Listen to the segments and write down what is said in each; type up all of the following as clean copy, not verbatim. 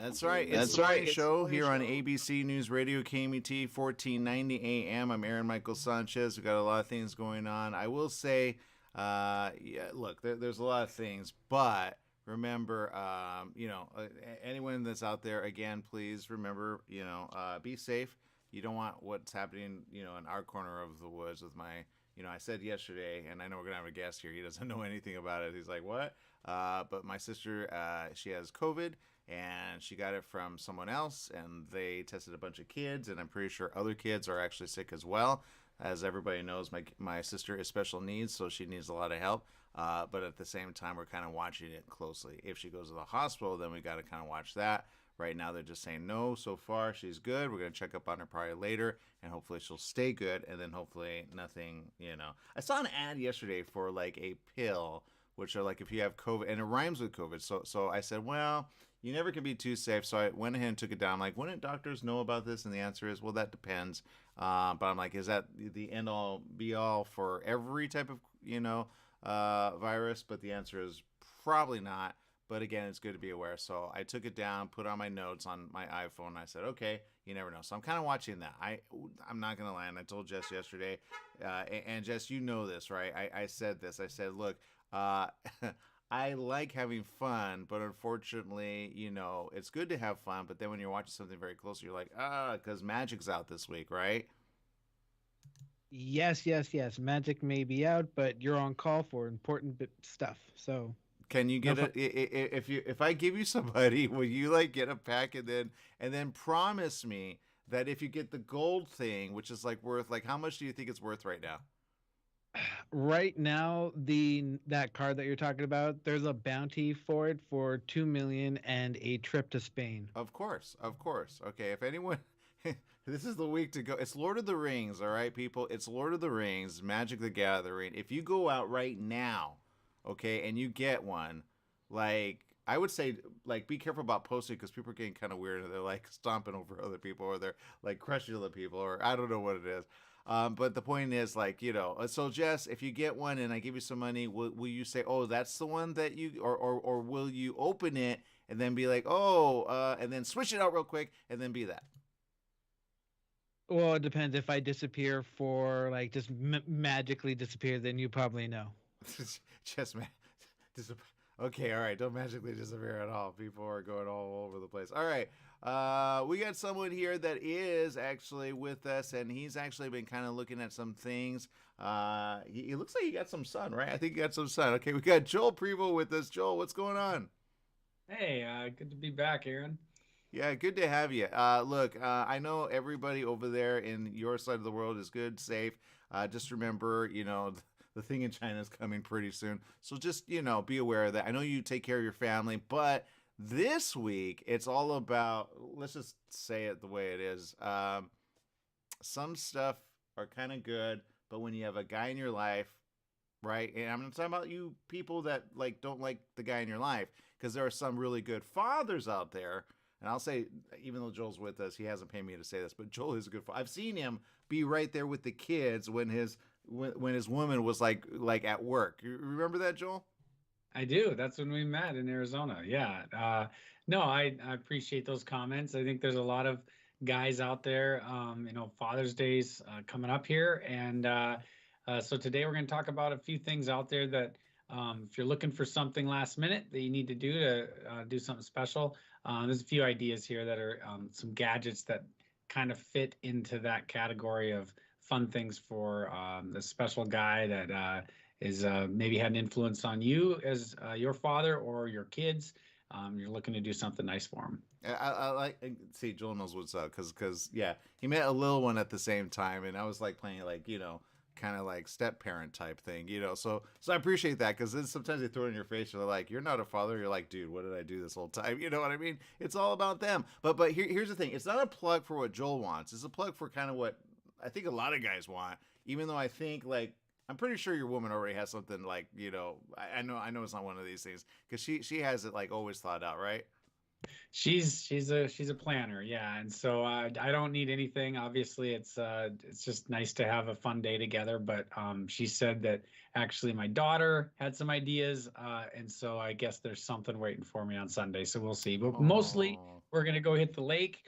That's right. It's the morning show here on ABC News Radio, KMET 1490 AM. I'm Aaron Michael Sanchez. We've got a lot of things going on. I will say, yeah, look, there's a lot of things, but remember, anyone that's out there, again, please remember, be safe. You don't want what's happening, in our corner of the woods with my, I said yesterday, and I know we're going to have a guest here. He doesn't know anything about it. He's like, what? But my sister, she has COVID, and she got it from someone else, and they tested a bunch of kids, and I'm pretty sure other kids are actually sick as well. As everybody knows, my sister is special needs, so she needs a lot of help. But at the same time, we're kind of watching it closely. If she goes to the hospital, then we got to kind of watch that. Right now, they're just saying no. So far, she's good. We're going to check up on her probably later, and hopefully she'll stay good, and then hopefully nothing, I saw an ad yesterday for like a pill, which are like if you have COVID, and it rhymes with COVID. So I said, well, you never can be too safe. So I went ahead and took it down. I'm like, wouldn't doctors know about this? And the answer is, well, that depends. But I'm like, is that the end all be all for every type of, virus? But the answer is probably not. But again, it's good to be aware. So I took it down, put on my notes on my iPhone. And I said, okay, you never know. So I'm kind of watching that. I'm not going to lie. And I told Jess yesterday, and Jess, you know this, right? I said this. I said, look, I like having fun, but unfortunately, it's good to have fun. But then when you're watching something very close, you're like, because Magic's out this week, right? Yes, yes, yes. Magic may be out, but you're on call for important stuff. So Can you no get fun. if I give you somebody, will you like get a pack and then promise me that if you get the gold thing, which is like worth like how much do you think it's worth right now? Right now, the that card that you're talking about, there's a bounty for it for 2 million and a trip to Spain. Of course, of course. Okay, if anyone, this is the week to go. It's Lord of the Rings, all right, people. It's Lord of the Rings, Magic the Gathering. If you go out right now, okay, and you get one, like I would say, like be careful about posting because people are getting kind of weird and they're like stomping over other people or they're like crushing other people or I don't know what it is. But the point is, like, so Jess, if you get one and I give you some money, will you say, oh, that's the one that you, or will you open it and then be like, oh, and then switch it out real quick and then be that? Well, it depends. If I disappear for like just magically disappear, then you probably know. Just man, dis- okay, all right. Don't magically disappear at all. People are going all over the place. All right, we got someone here that is actually with us, and he's actually been kind of looking at some things. He looks like he got some sun, right? I think he got some sun. Okay, we got Joel Prevost with us. Joel, what's going on? Hey, good to be back, Aaron. Yeah, good to have you. Look, I know everybody over there in your side of the world is good, safe. Just remember, the thing in China is coming pretty soon. So just, be aware of that. I know you take care of your family, but this week it's all about, let's just say it the way it is. Some stuff are kind of good, but when you have a guy in your life, right? And I'm not talking about you people that like don't like the guy in your life, because there are some really good fathers out there. And I'll say, even though Joel's with us, he hasn't paid me to say this, but Joel is a good father. I've seen him be right there with the kids when his woman was like at work. You remember that, Joel? I do. That's when we met in Arizona. Yeah. No, I appreciate those comments. I think there's a lot of guys out there. Father's Day's coming up here, and so today we're going to talk about a few things out there that if you're looking for something last minute that you need to do do something special, there's a few ideas here that are some gadgets that kind of fit into that category of fun things for the special guy that is maybe had an influence on you as your father or your kids. You're looking to do something nice for them. I like see Joel knows what's up because yeah, he met a little one at the same time, and I was like playing like kind of like step parent type thing, So I appreciate that because then sometimes they throw it in your face and they're like, "You're not a father." You're like, "Dude, what did I do this whole time?" You know what I mean? It's all about them. But here's the thing: it's not a plug for what Joel wants. It's a plug for kind of what I think a lot of guys want. Even though I think like I'm pretty sure your woman already has something like I know it's not one of these things because she has it like always thought out, right? She's a planner, yeah, and so I don't need anything. Obviously, it's just nice to have a fun day together. But she said that actually my daughter had some ideas, and so I guess there's something waiting for me on Sunday. So we'll see. But mostly Oh. we're gonna go hit the lake,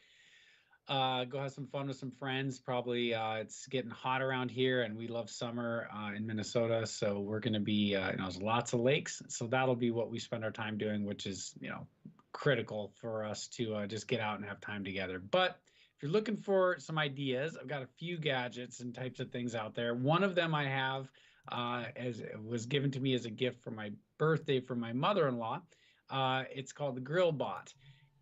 go have some fun with some friends. Probably it's getting hot around here, and we love summer in Minnesota, so we're gonna be there's lots of lakes, so that'll be what we spend our time doing, which is critical for us to just get out and have time together. But if you're looking for some ideas, I've got a few gadgets and types of things out there. One of them I have as was given to me as a gift for my birthday from my mother-in-law. It's called the Grill Bot.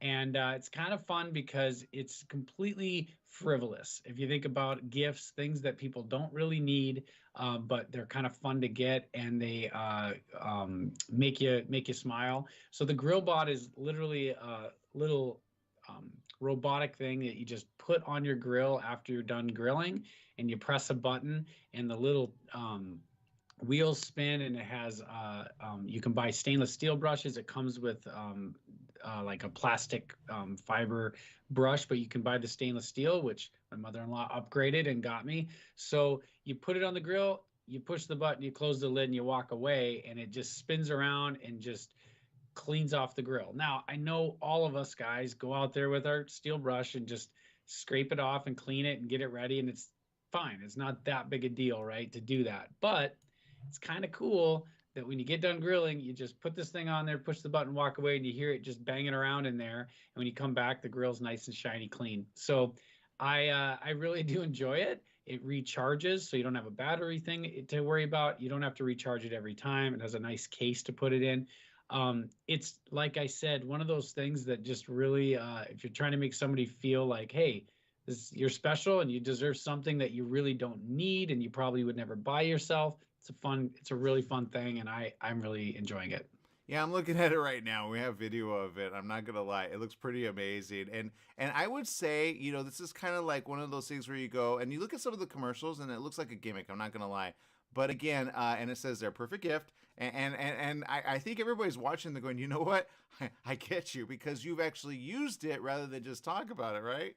And it's kind of fun because it's completely frivolous. If you think about gifts, things that people don't really need, but they're kind of fun to get, and they make you smile. So the Grill Bot is literally a little robotic thing that you just put on your grill after you're done grilling, and you press a button, and the little wheels spin, and it has you can buy stainless steel brushes. It comes with like a plastic fiber brush, but you can buy the stainless steel, which my mother-in-law upgraded and got me. So you put it on the grill, you push the button, you close the lid, and you walk away, and it just spins around and just cleans off the grill. Now, I know all of us guys go out there with our steel brush and just scrape it off and clean it and get it ready, and it's fine. It's not that big a deal, right, to do that. But it's kind of cool that when you get done grilling, you just put this thing on there, push the button, walk away, and you hear it just banging around in there. And when you come back, the grill's nice and shiny clean. So I really do enjoy it. It recharges, so you don't have a battery thing to worry about. You don't have to recharge it every time. It has a nice case to put it in. It's like I said, one of those things that just really, if you're trying to make somebody feel like, hey, you're special and you deserve something that you really don't need and you probably would never buy yourself. It's a really fun thing, and I'm really enjoying it. Yeah, I'm looking at it right now. We have video of it. I'm not gonna lie, it looks pretty amazing. And I would say, this is kind of like one of those things where you go and you look at some of the commercials, and it looks like a gimmick. I'm not gonna lie, but again, and it says they're perfect gift. And I think everybody's watching. They're going, you know what? I get you because you've actually used it rather than just talk about it, right?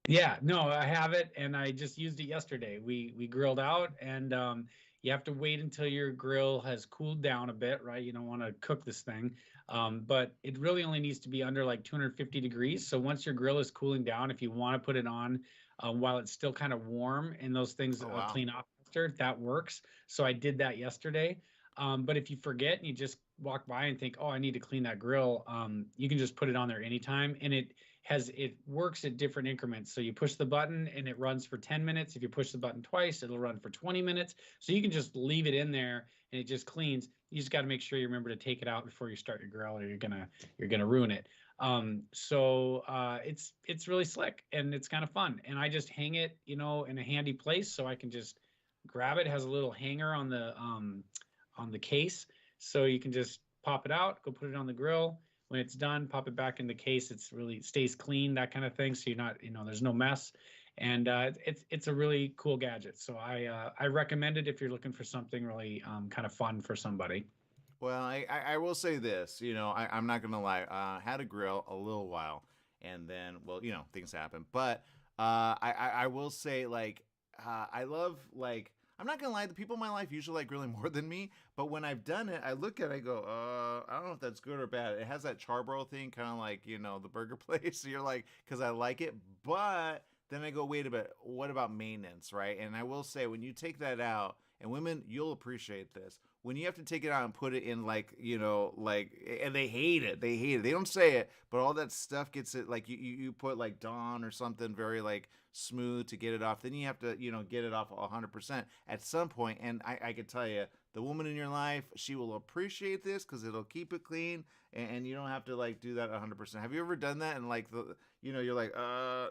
Yeah, no, I have it, and I just used it yesterday. We grilled out, and you have to wait until your grill has cooled down a bit, right? You don't want to cook this thing, but it really only needs to be under like 250 degrees. So once your grill is cooling down, if you want to put it on while it's still kind of warm, and those things Oh wow. clean off after, that works. So I did that yesterday. But if you forget and you just walk by and think, oh, I need to clean that grill, you can just put it on there anytime, and it works at different increments. So you push the button and it runs for 10 minutes. If you push the button twice, it'll run for 20 minutes. So you can just leave it in there and it just cleans. You just got to make sure you remember to take it out before you start your grill, or you're gonna ruin it. It's really slick and it's kind of fun. And I just hang it, in a handy place so I can just grab it. It has a little hanger on the case, so you can just pop it out, go put it on the grill. When it's done, pop it back in the case. Stays clean, that kind of thing. So you're not, there's no mess, and it's a really cool gadget. So I recommend it if you're looking for something really kind of fun for somebody. Well, I will say this. I'm not gonna lie. Had a grill a little while, and then things happen. But I will say like I love like. I'm not gonna lie, the people in my life usually like grilling more than me, but when I've done it, I look at it, I go, I don't know if that's good or bad. It has that charbroil thing, kind of like, the burger place. So you're like, because I like it, but then I go, wait a bit, what about maintenance, right? And I will say, when you take that out, and women, you'll appreciate this. When you have to take it out and put it in and they hate it. They hate it. They don't say it, but all that stuff gets it. Like you put like Dawn or something very like smooth to get it off. Then you have to, get it off 100% at some point. And I can tell you, the woman in your life, she will appreciate this because it'll keep it clean, and you don't have to like do that 100%. Have you ever done that? And like you're like,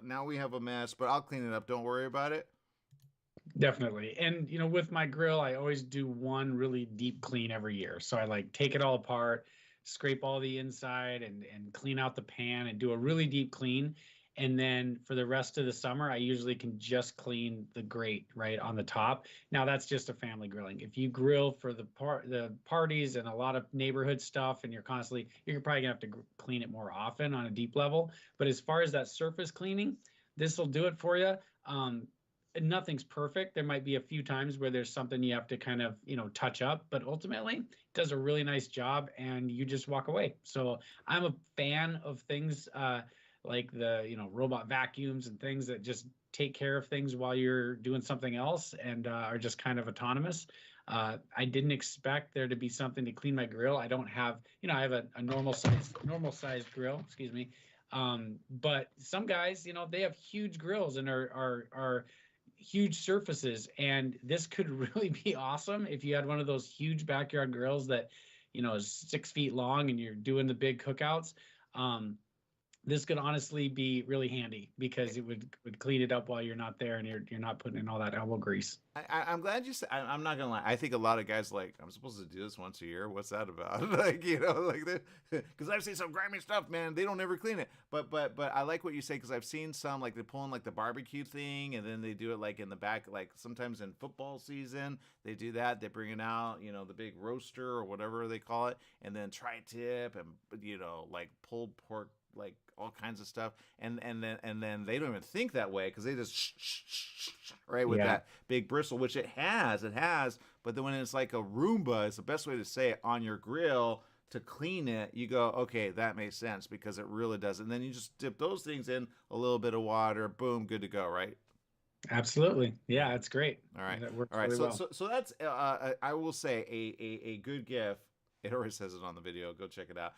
now we have a mess, but I'll clean it up. Don't worry about it. Definitely. And with my grill, I always do one really deep clean every year. So I like take it all apart, scrape all the inside, and clean out the pan and do a really deep clean. And then for the rest of the summer, I usually can just clean the grate right on the top. Now that's just a family grilling. If you grill for the parties and a lot of neighborhood stuff, and you're probably gonna have to clean it more often on a deep level. But as far as that surface cleaning, this will do it for you. Nothing's perfect. There might be a few times where there's something you have to kind of, touch up, but ultimately it does a really nice job and you just walk away. So I'm a fan of things like the, robot vacuums and things that just take care of things while you're doing something else and are just kind of autonomous. I didn't expect there to be something to clean my grill. I don't have, I have a normal size grill, excuse me. But some guys, they have huge grills and are huge surfaces, and this could really be awesome if you had one of those huge backyard grills that is 6 feet long and you're doing the big cookouts. This could honestly be really handy because it would clean it up while you're not there and you're not putting in all that elbow grease. I'm glad you said. I'm not gonna lie. I think a lot of guys I'm supposed to do this once a year. What's that about? Because I've seen some grimy stuff, man. They don't ever clean it. But I like what you say because I've seen some they pull in the barbecue thing and then they do it in the back, sometimes in football season they do that. They bring it out, the big roaster or whatever they call it, and then tri-tip and pulled pork, all kinds of stuff, and then they don't even think that way because they just right with that big bristle, which it has, but then when it's like a Roomba, it's the best way to say it, on your grill to clean it, you go, okay, that makes sense because it really does. And then you just dip those things in a little bit of water, boom, good to go, right? Absolutely. Yeah, it's great. All right. That works all right. really So, well. so that's I will say a good gift. It already says it on the video. Go check it out.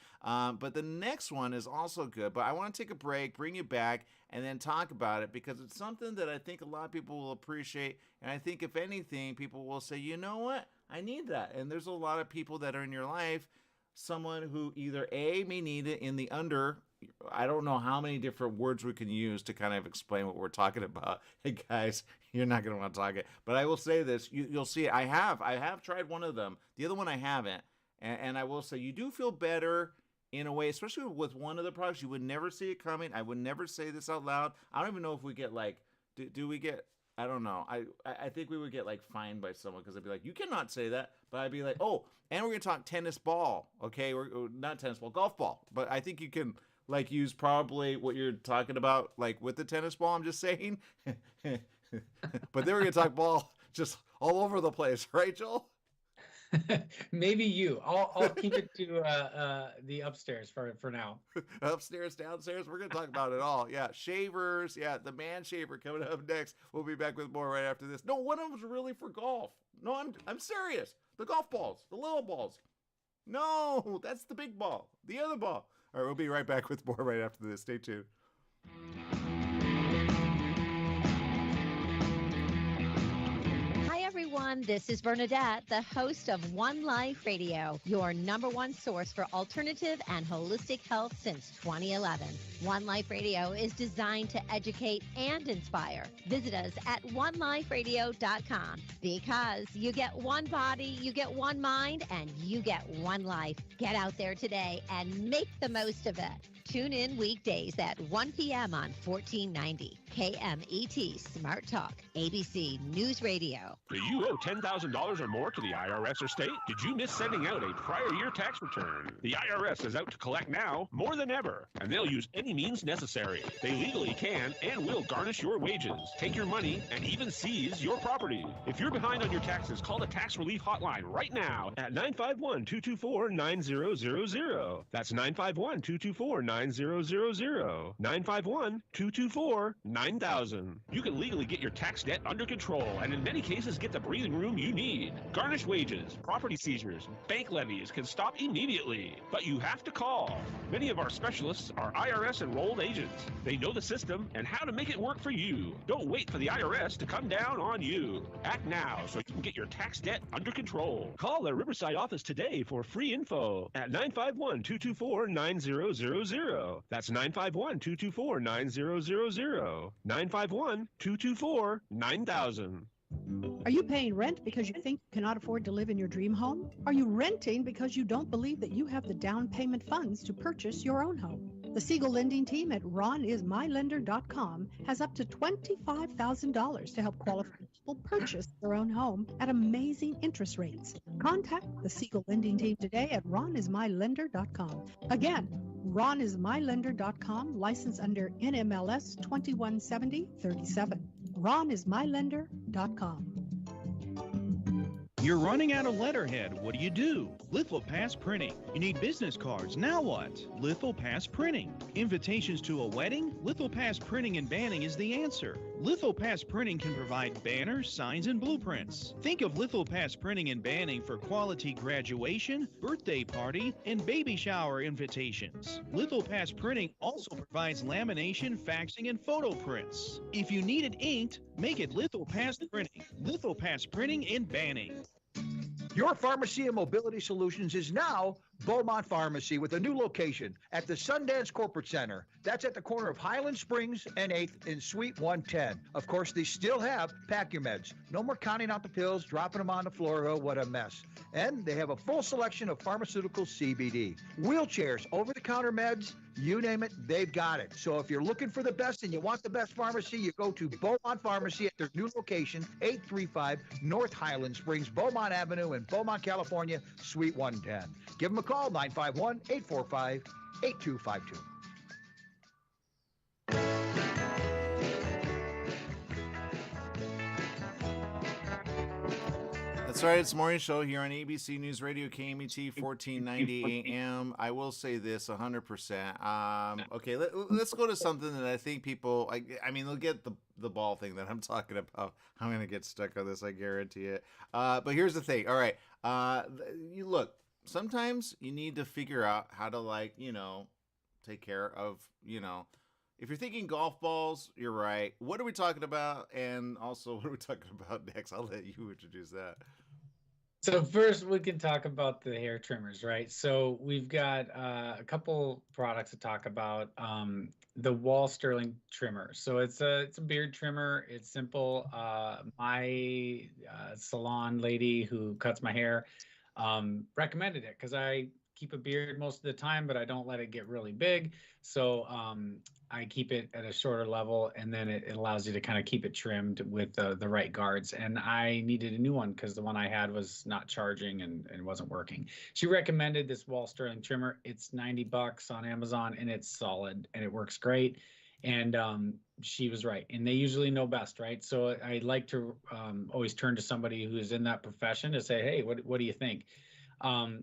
But the next one is also good. But I want to take a break, bring you back, and then talk about it because it's something that I think a lot of people will appreciate. And I think, if anything, people will say, you know what? I need that. And there's a lot of people that are in your life, someone who either A, may need it in the under. I don't know how many different words we can use to kind of explain what we're talking about. Hey, guys, you're not going to want to talk it. But I will say this. You'll see it. I have tried one of them. The other one I haven't. And I will say, you do feel better in a way, especially with one of the products. You would never see it coming. I would never say this out loud. I don't even know if we get do we get, I don't know. I think we would get fined by someone because they'd be like, you cannot say that. But I'd be like, oh, and we're going to talk tennis ball. Okay, we're not tennis ball, golf ball. But I think you can use probably what you're talking about with the tennis ball. I'm just saying. But then we're going to talk ball just all over the place, right, Joel? Maybe you. I'll keep it to the upstairs for now. Upstairs, downstairs, we're gonna talk about it all. Yeah, shavers. Yeah, the man shaver coming up next. We'll be back with more right after this. No, one of them's really for golf. No, I'm serious. The golf balls, the little balls. No, that's the big ball. The other ball. All right, we'll be right back with more right after this. Stay tuned. Everyone, this is Bernadette, the host of One Life Radio, your number one source for alternative and holistic health since 2011. One Life Radio is designed to educate and inspire. Visit us at oneliferadio.com because you get one body, you get one mind, and you get one life. Get out there today and make the most of it. Tune in weekdays at 1 p.m. on 1490 KMET Smart Talk, ABC News Radio. Do you owe $10,000 or more to the IRS or state? Did you miss sending out a prior year tax return? The IRS is out to collect now more than ever, and they'll use any means necessary. They legally can and will garnish your wages, take your money, and even seize your property. If you're behind on your taxes, call the Tax Relief Hotline right now at 951-224-9000. That's 951-224-9000. 951-224-9000. You can legally get your tax debt under control and in many cases get the breathing room you need. Garnished wages, property seizures, bank levies can stop immediately, but you have to call. Many of our specialists are IRS enrolled agents. They know the system and how to make it work for you. Don't wait for the IRS to come down on you. Act now so you can get your tax debt under control. Call the Riverside office today for free info at 951-224-9000. That's 951-224-9000. 951-224-9000. Are you paying rent because you think you cannot afford to live in your dream home? Are you renting because you don't believe that you have the down payment funds to purchase your own home? The Siegel lending team at ronismylender.com has up to $25,000 to help qualified people purchase their own home at amazing interest rates. Contact the Siegel lending team today at ronismylender.com. Again, ronismylender.com, license under NMLS 217037. ronismylender.com. You're running out of letterhead. What do? Lithopass Printing. You need business cards. Now what? Lithopass Printing. Invitations to a wedding? Lithopass Printing and Banning is the answer. Lithopass Printing can provide banners, signs, and blueprints. Think of Lithopass Printing and Banning for quality graduation, birthday party, and baby shower invitations. Lithopass Printing also provides lamination, faxing, and photo prints. If you need it inked, make it Lithopass Printing. Lithopass Printing and Banning. Your Pharmacy and Mobility Solutions is now Beaumont Pharmacy with a new location at the Sundance Corporate Center. That's at the corner of Highland Springs and 8th in Suite 110. Of course, they still have Pack Your Meds. No more counting out the pills, dropping them on the floor. Oh, what a mess. And they have a full selection of pharmaceutical CBD. Wheelchairs, over-the-counter meds, you name it, they've got it. So if you're looking for the best and you want the best pharmacy, you go to Beaumont Pharmacy at their new location, 835 North Highland Springs, Beaumont Avenue in Beaumont, California, Suite 110. Give them a call, 951-845-8252. That's right. It's the morning show here on ABC News Radio, KMET 1490 AM. I will say this 100%. Okay, let's go to something that I think people, I mean, they'll get the ball thing that I'm talking about. I'm going to get stuck on this, I guarantee it. But here's the thing. All right. You look, sometimes you need to figure out how to, take care of, if you're thinking golf balls, you're right. What are we talking about? And also, what are we talking about next? I'll let you introduce that. So first, we can talk about the hair trimmers, right? So we've got a couple products to talk about. The wall sterling trimmer. So it's a beard trimmer. It's simple. My salon lady who cuts my hair recommended it because I keep a beard most of the time, but I don't let it get really big. So I keep it at a shorter level, and then it allows you to kind of keep it trimmed with the right guards. And I needed a new one because the one I had was not charging and wasn't working. She recommended this wall sterling trimmer. It's $90 on Amazon, and it's solid, and it works great. And she was right. And they usually know best, right? So I like to always turn to somebody who's in that profession to say, hey, what do you think?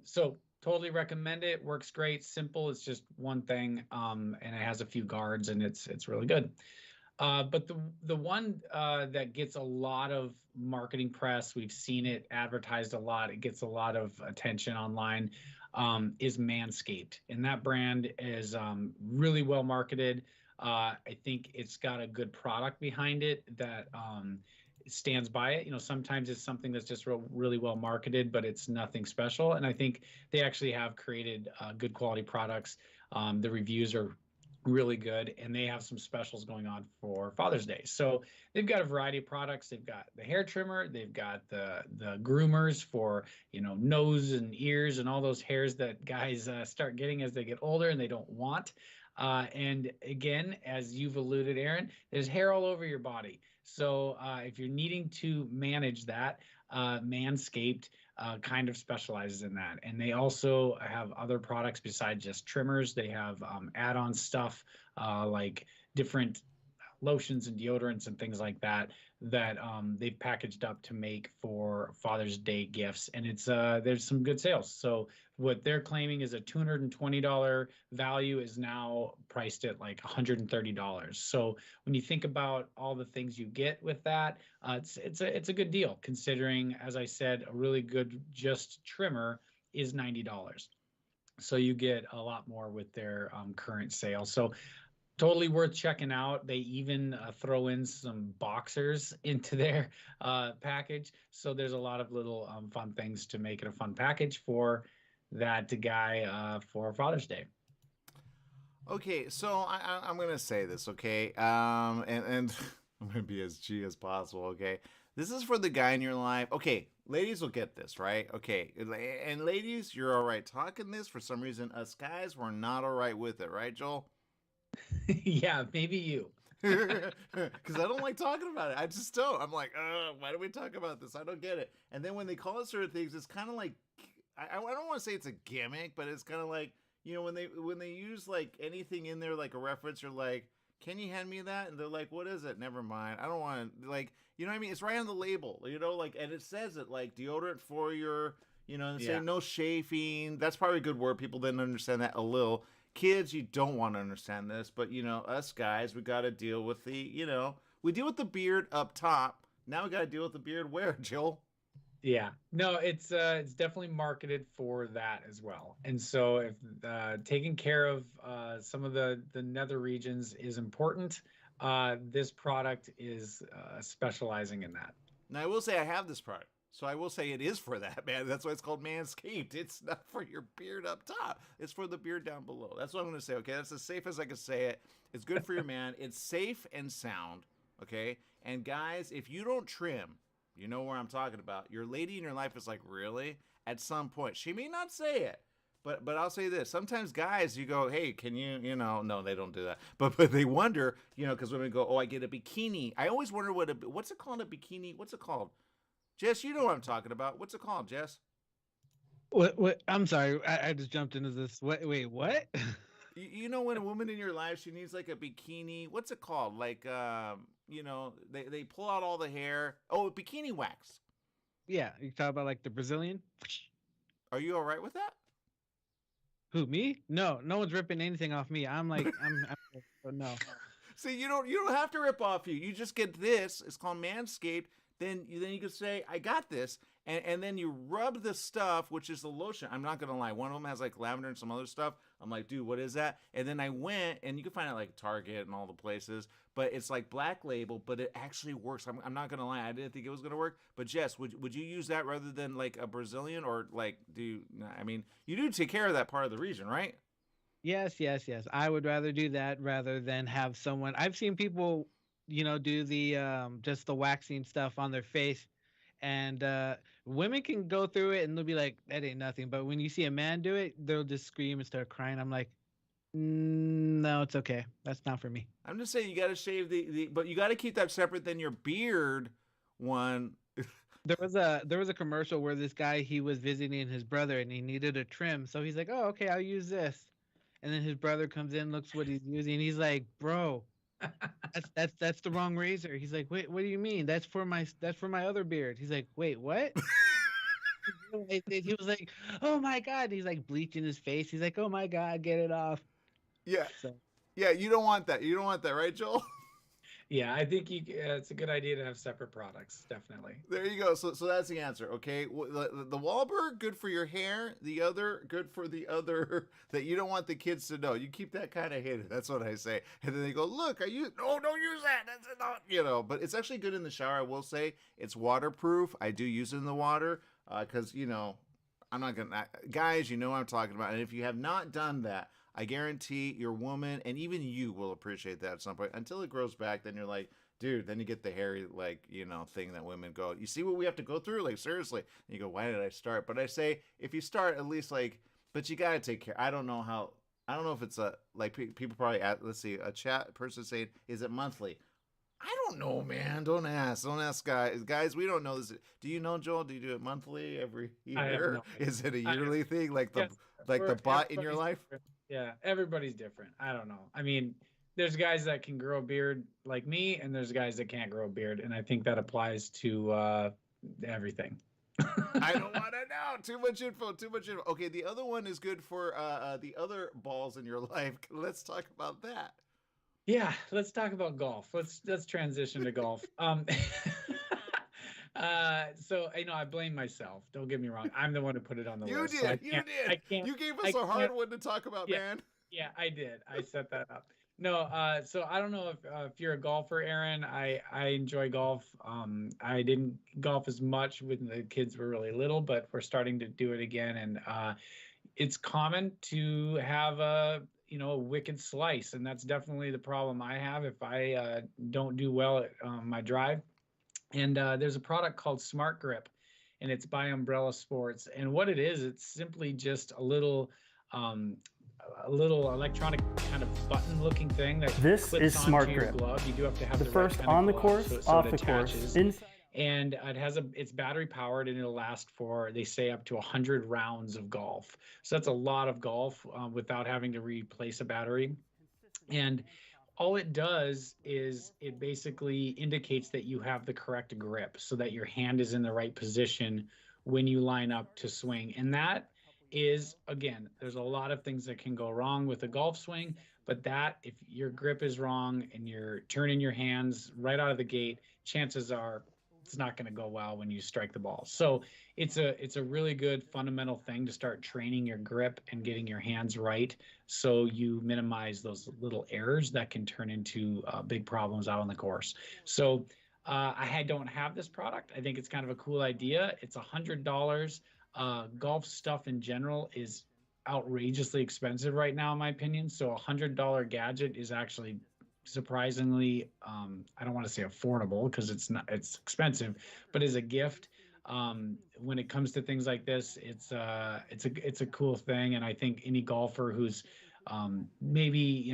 So totally recommend it. Works great. Simple. It's just one thing, and it has a few guards, and it's really good. But the one that gets a lot of marketing press, we've seen it advertised a lot. It gets a lot of attention online. Is Manscaped, and that brand is really well marketed. I think it's got a good product behind it that stands by it. Sometimes it's something that's just really well marketed, but it's nothing special. And I think they actually have created good quality products. The reviews are really good, and they have some specials going on for Father's Day. So they've got a variety of products. They've got the hair trimmer, they've got the groomers for nose and ears and all those hairs that guys start getting as they get older and they don't want. And again, as you've alluded, Aaron, there's hair all over your body. So if you're needing to manage that, Manscaped kind of specializes in that. And they also have other products besides just trimmers. They have add-on stuff like different lotions and deodorants and things like that they've packaged up to make for Father's Day gifts. And it's there's some good sales. So what they're claiming is a $220 value is now priced at like $130. So when you think about all the things you get with that, it's a good deal considering, as I said, a really good just trimmer is $90. So you get a lot more with their current sale. So totally worth checking out. They even throw in some boxers into their package. So there's a lot of little fun things to make it a fun package for that guy for Father's Day. Okay, so I'm going to say this, okay? And I'm going to be as G as possible, okay? This is for the guy in your life. Okay, ladies will get this, right? Okay, and ladies, you're all right talking this. For some reason, us guys, we're not all right with it, right, Joel? Yeah, maybe you. Because I don't like talking about it. I just don't. I'm like, why do we talk about this? I don't get it. And then when they call it certain things, it's kind of like, I don't want to say it's a gimmick, but it's kind of like, when they use like anything in there, like a reference, or like, can you hand me that? And they're like, what is it? Never mind. I don't want to, like, you know what I mean? It's right on the label, like, and it says it like deodorant for your, and say no chafing. That's probably a good word. People didn't understand that a little. Kids, you don't want to understand this, but us guys, we got to deal with we deal with the beard up top. Now we got to deal with the beard where, Joel? Yeah, no, it's definitely marketed for that as well. And so if taking care of some of the nether regions is important, this product is specializing in that. Now I will say I have this product. So I will say it is for that, man. That's why it's called Manscaped. It's not for your beard up top. It's for the beard down below. That's what I'm going to say, okay? That's as safe as I can say it. It's good for your man. It's safe and sound, okay? And guys, if you don't trim, you know where I'm talking about. Your lady in your life is like, really? At some point. She may not say it, but I'll say this. Sometimes guys, you go, hey, can you, no, they don't do that. But they wonder, because women go, oh, I get a bikini. I always wonder what's it called, a bikini? What's it called? Jess, you know what I'm talking about. What's it called, Jess? What? I'm sorry. I just jumped into this. Wait, what? You know when a woman in your life, she needs like a bikini. What's it called? Like, they pull out all the hair. Oh, bikini wax. Yeah, you talk about like the Brazilian. Are you all right with that? Who, me? No one's ripping anything off me. I'm no. See, you don't have to rip off you. You just get this. It's called Manscaped. Then you can say, I got this, and then you rub the stuff, which is the lotion. I'm not going to lie. One of them has like lavender and some other stuff. I'm like, dude, what is that? And then I went, and you can find it like Target and all the places, but it's like Black Label, but it actually works. I'm not going to lie. I didn't think it was going to work. But Jess, would you use that rather than like a Brazilian, or like you do take care of that part of the region, right? Yes. I would rather do that rather than have someone. I've seen people do the just the waxing stuff on their face, and women can go through it and they'll be like, that ain't nothing. But when you see a man do it, they'll just scream and start crying. I'm like, no, it's okay. That's not for me. I'm just saying you got to shave but you got to keep that separate than your beard one. There was a commercial where this guy, he was visiting his brother and he needed a trim. So he's like, oh, okay, I'll use this. And then his brother comes in, looks what he's using. He's like, bro, that's the wrong razor. He's like, wait, what do you mean? That's for my other beard. He's like, wait, what? He was like, oh my God. He's like bleaching his face. He's like, oh my God, get it off. Yeah. Yeah, you don't want that. You don't want that, right, Joel? Yeah, I think it's a good idea to have separate products, definitely. There you go. So that's the answer, okay? The Wahlberg, good for your hair. The other, good for the other that you don't want the kids to know. You keep that kind of hidden. That's what I say. And then they go, look, no, don't use that. That's not, but it's actually good in the shower. I will say it's waterproof. I do use it in the water because, I'm not going to, guys, you know what I'm talking about. And if you have not done that, I guarantee your woman and even you will appreciate that at some point. Until it grows back, then you're like, dude, then you get the hairy, like, thing that women go, you see what we have to go through? Like, seriously. And you go, why did I start? But I say, if you start, at least, like, but you got to take care. I don't know if it's people probably, let's see, a chat person saying, is it monthly? I don't know, man. Don't ask guys. Guys, we don't know this. Do you know, Joel? Do you do it monthly, every year? No, is it a yearly thing? Like the butt in your life? Different. Yeah, everybody's different. I don't know. I mean, there's guys that can grow a beard like me, and there's guys that can't grow a beard, and I think that applies to everything. I don't want to know. Too much info. Okay, the other one is good for the other balls in your life. Let's talk about that. Yeah, let's talk about golf. Let's transition to golf. So I blame myself. Don't get me wrong. I'm the one who put it on the list. You did. You gave us a hard one to talk about, man. Yeah, I did. I set that up. No, so I don't know if you're a golfer, Aaron. I enjoy golf. I didn't golf as much when the kids were really little, but we're starting to do it again. And it's common to have a wicked slice, and that's definitely the problem I have if I don't do well at my drive. And there's a product called Smart Grip, and it's by Umbrella Sports. And what it is, it's simply just a little a little electronic kind of button-looking thing that This clips is onto Smart your Grip. glove. You do have to have The the first right kind on of the glove course, so off it the course, attaches. inside. And it's battery powered, and it'll last for, they say, up to 100 rounds of golf. So that's a lot of golf without having to replace a battery. And all it does is it basically indicates that you have the correct grip so that your hand is in the right position when you line up to swing. And that is, again, there's a lot of things that can go wrong with a golf swing, but that, if your grip is wrong and you're turning your hands right out of the gate, chances are it's not going to go well when you strike the ball. So it's a really good fundamental thing to start training your grip and getting your hands right, so you minimize those little errors that can turn into big problems out on the course. So I don't have this product. I think it's kind of a cool idea. It's $100. Golf stuff in general is outrageously expensive right now, in my opinion. So $100 gadget is actually surprisingly, I don't want to say affordable because it's expensive, but as a gift, when it comes to things like this, it's a cool thing. And I think any golfer who's maybe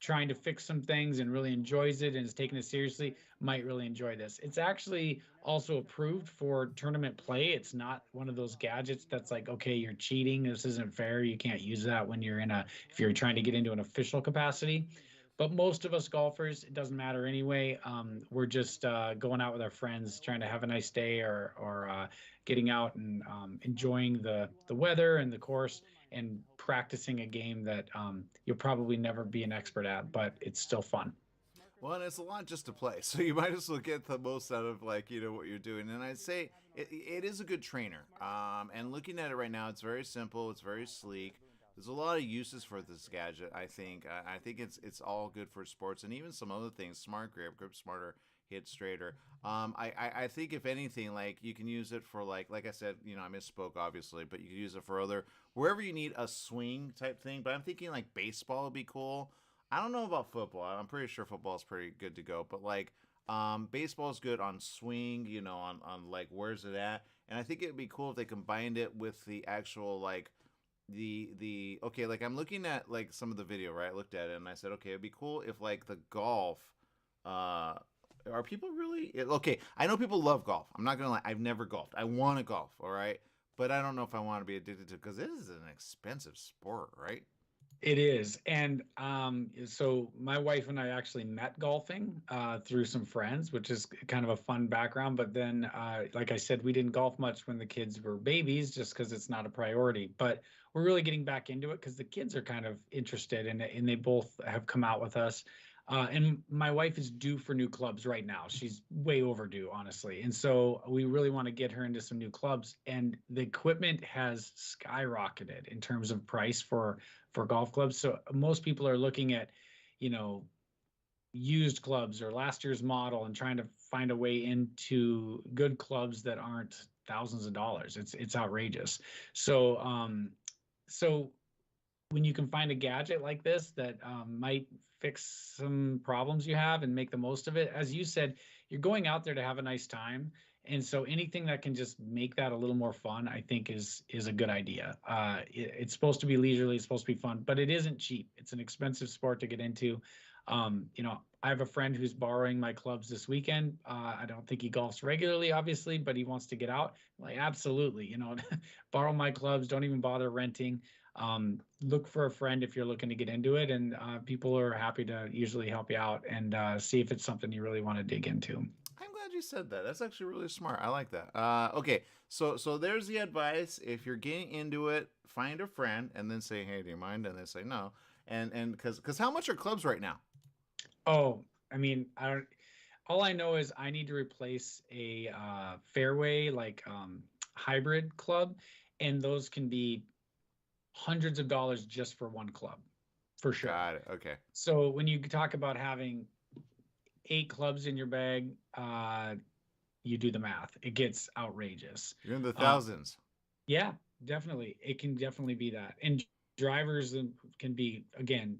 trying to fix some things and really enjoys it and is taking it seriously might really enjoy this. It's actually also approved for tournament play. It's not one of those gadgets that's like, okay, you're cheating, this isn't fair, you can't use that when you're if you're trying to get into an official capacity. But most of us golfers, it doesn't matter anyway. We're just going out with our friends, trying to have a nice day, or getting out and enjoying the weather and the course, and practicing a game that you'll probably never be an expert at, but it's still fun. Well, and it's a lot just to play, so you might as well get the most out of what you're doing. And I'd say it is a good trainer. And looking at it right now, it's very simple, it's very sleek. There's a lot of uses for this gadget. I think it's all good for sports and even some other things. Smart grip smarter, hit straighter. I think if anything, like you can use it for like I said, I misspoke obviously, but you can use it for wherever you need a swing type thing. But I'm thinking like baseball would be cool. I don't know about football. I'm pretty sure football is pretty good to go, but like baseball is good on swing. On like where's it at? And I think it'd be cool if they combined it with the actual like. Okay, like I'm looking at like some of the video, right? I looked at it and I said, okay, it'd be cool if like the golf, are people really okay? I know people love golf. I'm not gonna lie, I've never golfed. I want to golf, all right, but I don't know if I want to be addicted to it because it is an expensive sport, right? It is. And so my wife and I actually met golfing through some friends, which is kind of a fun background. But then, like I said, we didn't golf much when the kids were babies just because it's not a priority. But we're really getting back into it because the kids are kind of interested in it, and they both have come out with us. And my wife is due for new clubs right now. She's way overdue, honestly. And so we really want to get her into some new clubs. And the equipment has skyrocketed in terms of price for golf clubs. So most people are looking at, used clubs or last year's model and trying to find a way into good clubs that aren't thousands of dollars. It's outrageous. So when you can find a gadget like this that might fix some problems you have and make the most of it, as you said, you're going out there to have a nice time. And so anything that can just make that a little more fun, I think is a good idea. It's supposed to be leisurely, it's supposed to be fun, but it isn't cheap. It's an expensive sport to get into. I have a friend who's borrowing my clubs this weekend. I don't think he golfs regularly, obviously, but he wants to get out. Like, absolutely, borrow my clubs. Don't even bother renting. Look for a friend if you're looking to get into it, and people are happy to usually help you out and see if it's something you really want to dig into. I'm glad you said that. That's actually really smart. I like that. Okay, so there's the advice. If you're getting into it, find a friend and then say, "Hey, do you mind?" And they say no. And because how much are clubs right now? Oh, I mean, all I know is I need to replace a fairway hybrid club, and those can be hundreds of dollars just for one club, for sure. Got it. Okay. So when you talk about having 8 clubs in your bag, you do the math. It gets outrageous. You're in the thousands. Yeah, definitely. It can definitely be that. And drivers can be, again,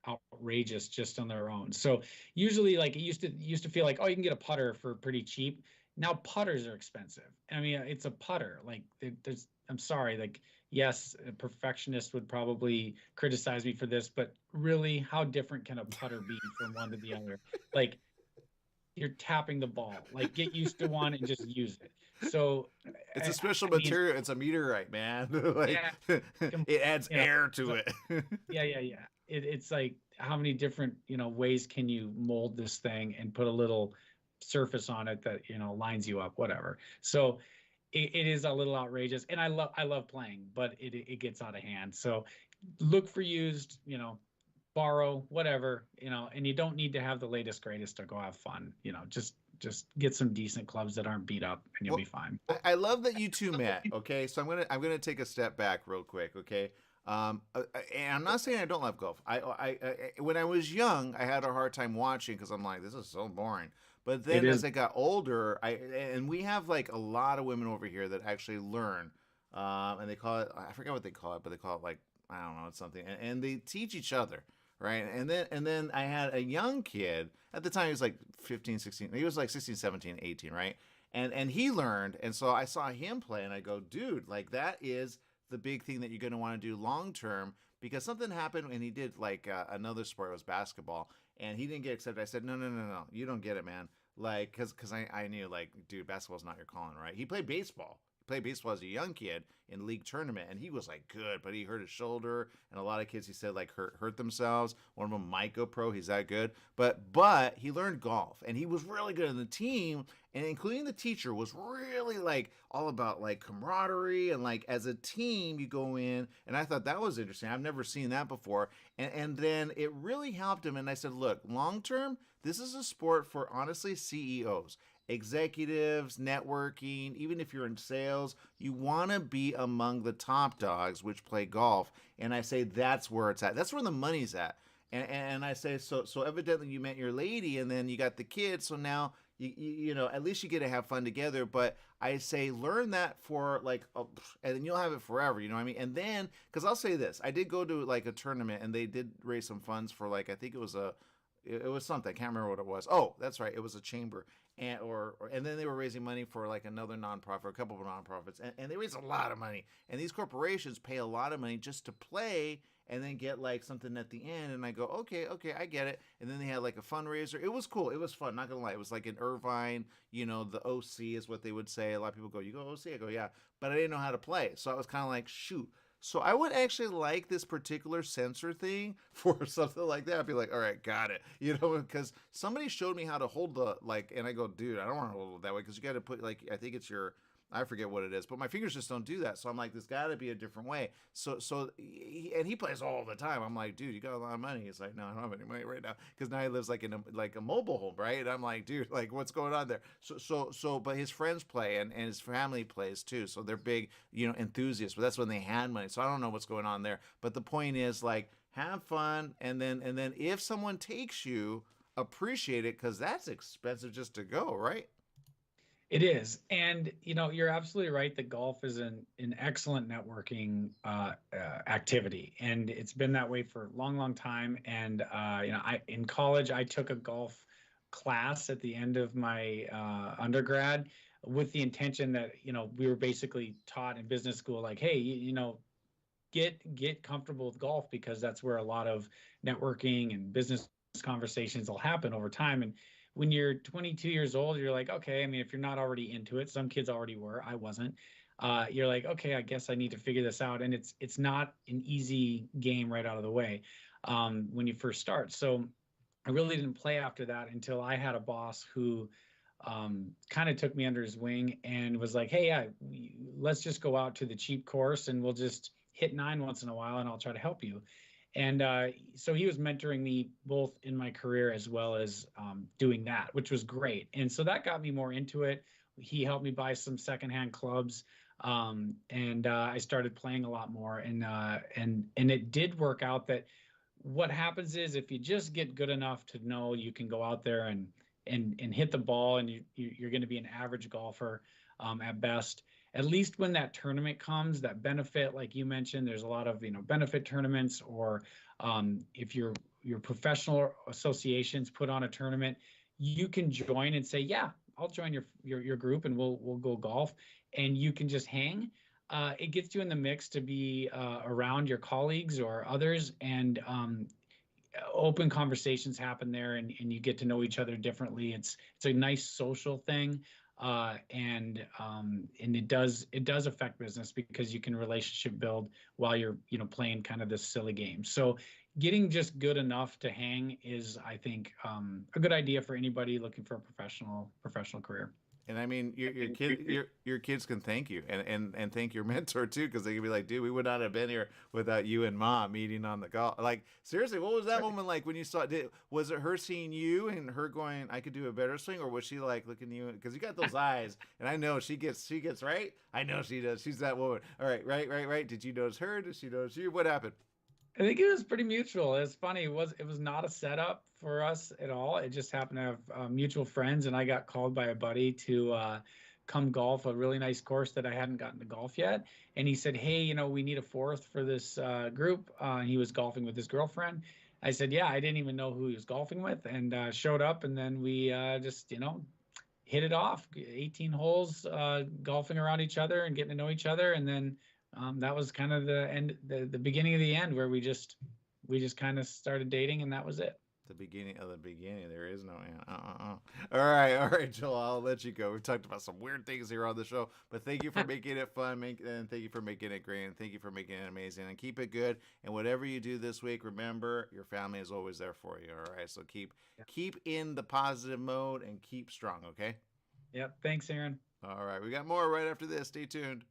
outrageous just on their own. So usually, like, it used to feel like, oh, you can get a putter for pretty cheap. Now putters are expensive. I mean, it's a putter. Like, I'm sorry, like, yes, a perfectionist would probably criticize me for this, but really, how different can a putter be from one to the other? Like, you're tapping the ball. Like, get used to one and just use it. So, It's a special I mean, material. It's a meteorite, man. Like yeah, it adds you know, air to so it. yeah. It's like, how many different, ways can you mold this thing and put a little surface on it that, lines you up, whatever. So it is a little outrageous, and I love playing, but it gets out of hand. So look for used, borrow, whatever, and you don't need to have the latest greatest to go have fun. Just get some decent clubs that aren't beat up, and you'll Well, be fine. I love that you two met. Okay, so I'm gonna take a step back real quick. Okay, and I'm not saying I don't love golf. I when I was young, I had a hard time watching because I'm like, this is so boring. But It then as is. I got older, and we have like a lot of women over here that actually learn, and they call it, I forget what they call it, but they call it like, I don't know, it's something, and they teach each other. Right. And then I had a young kid at the time. He was like 15, 16. He was like 16, 17, 18. Right. And he learned. And so I saw him play and I go, dude, like that is the big thing that you're going to want to do long term, because something happened when he did like another sport. It was basketball, and he didn't get accepted. I said, no, you don't get it, man. Like, cause I knew, like, dude, basketball's not your calling, right? He played baseball. He played baseball as a young kid in league tournament, and he was like good, but he hurt his shoulder, and a lot of kids, he said, like hurt themselves. One of them might go pro. He's that good, but he learned golf, and he was really good in the team, and including the teacher was really like all about like camaraderie, and like as a team you go in, and I thought that was interesting. I've never seen that before, and then it really helped him. And I said, look, long term, this is a sport for honestly CEOs, executives, networking. Even if you're in sales, you want to be among the top dogs which play golf. And I say that's where it's at. That's where the money's at. And I say, so evidently you met your lady, and then you got the kids, so now you know, at least you get to have fun together. But I say learn that for like and then you'll have it forever, you know what I mean? And then, because I'll say this, I did go to like a tournament, and they did raise some funds for, like, I think it was something, I can't remember what it was. Oh, that's right, it was a chamber. And then they were raising money for like another nonprofit, a couple of nonprofits, and they raised a lot of money. And these corporations pay a lot of money just to play, and then get like something at the end. And I go, okay, I get it. And then they had like a fundraiser. It was cool. It was fun. Not gonna lie. It was like in Irvine. You know, the OC is what they would say. A lot of people go, you go OC? I go, yeah. But I didn't know how to play, so I was kind of like, shoot. So I would actually like this particular sensor thing for something like that. I'd be like, all right, got it. You know, because somebody showed me how to hold the, like, and I go, dude, I don't want to hold it that way, because you got to put, like, I think it's your, I forget what it is, but my fingers just don't do that. So I'm like, there's got to be a different way. And he plays all the time. I'm like, dude, you got a lot of money. He's like, no, I don't have any money right now, because now he lives like in a mobile home, right? And I'm like, dude, like, what's going on there? But his friends play, and his family plays too. So they're big, you know, enthusiasts. But that's when they had money. So I don't know what's going on there. But the point is, like, have fun, and then if someone takes you, appreciate it, because that's expensive just to go, right? It is. And, you're absolutely right that golf is an excellent networking activity. And it's been that way for a long, long time. And, in college, I took a golf class at the end of my undergrad, with the intention that, we were basically taught in business school, like, hey, get comfortable with golf, because that's where a lot of networking and business conversations will happen over time. And when you're 22 years old, you're like, okay, I mean, if you're not already into it, some kids already were, I wasn't. You're like, okay, I guess I need to figure this out. And it's not an easy game right out of the way when you first start. So I really didn't play after that until I had a boss who kind of took me under his wing and was like, hey, yeah, let's just go out to the cheap course, and we'll just hit 9 once in a while, and I'll try to help you. And so he was mentoring me both in my career as well as doing that, which was great. And so that got me more into it. He helped me buy some secondhand clubs, and I started playing a lot more. And it did work out that what happens is, if you just get good enough to know you can go out there and hit the ball, and you're going to be an average golfer at best. At least when that tournament comes, that benefit, like you mentioned, there's a lot of benefit tournaments, or if your professional associations put on a tournament, you can join and say, yeah, I'll join your group, and we'll go golf, and you can just hang. it gets you in the mix to be around your colleagues or others, and open conversations happen there, and you get to know each other differently. It's a nice social thing, and it does affect business because you can relationship build while you're playing kind of this silly game. So getting just good enough to hang is, I think, a good idea for anybody looking for a professional career. And I mean, your kids can thank you and thank your mentor too, because they can be like, dude, we would not have been here without you and Mom meeting on the golf. Like, seriously, what was that moment like when you saw? Was it her seeing you and her going, I could do a better swing, or was she like looking at you because you got those eyes? And I know she gets right. I know she does. She's that woman. All right, right. Did you notice her? Did she notice you? What happened? I think it was pretty mutual. It's funny. It was not a setup for us at all. It just happened to have mutual friends, and I got called by a buddy to come golf a really nice course that I hadn't gotten to golf yet. And he said, hey, we need a fourth for this group. He was golfing with his girlfriend. I said, yeah, I didn't even know who he was golfing with, and showed up, and then we just, hit it off. 18 holes golfing around each other and getting to know each other. And then that was kind of the end, the beginning of the end, where we just kind of started dating, and that was it. The beginning of the beginning. There is no end. All right, Joel, I'll let you go. We've talked about some weird things here on the show, but thank you for making it fun, and thank you for making it great, and thank you for making it amazing, and keep it good. And whatever you do this week, remember your family is always there for you. All right, so keep in the positive mode and keep strong. Okay. Yep. Thanks, Aaron. All right, we got more right after this. Stay tuned.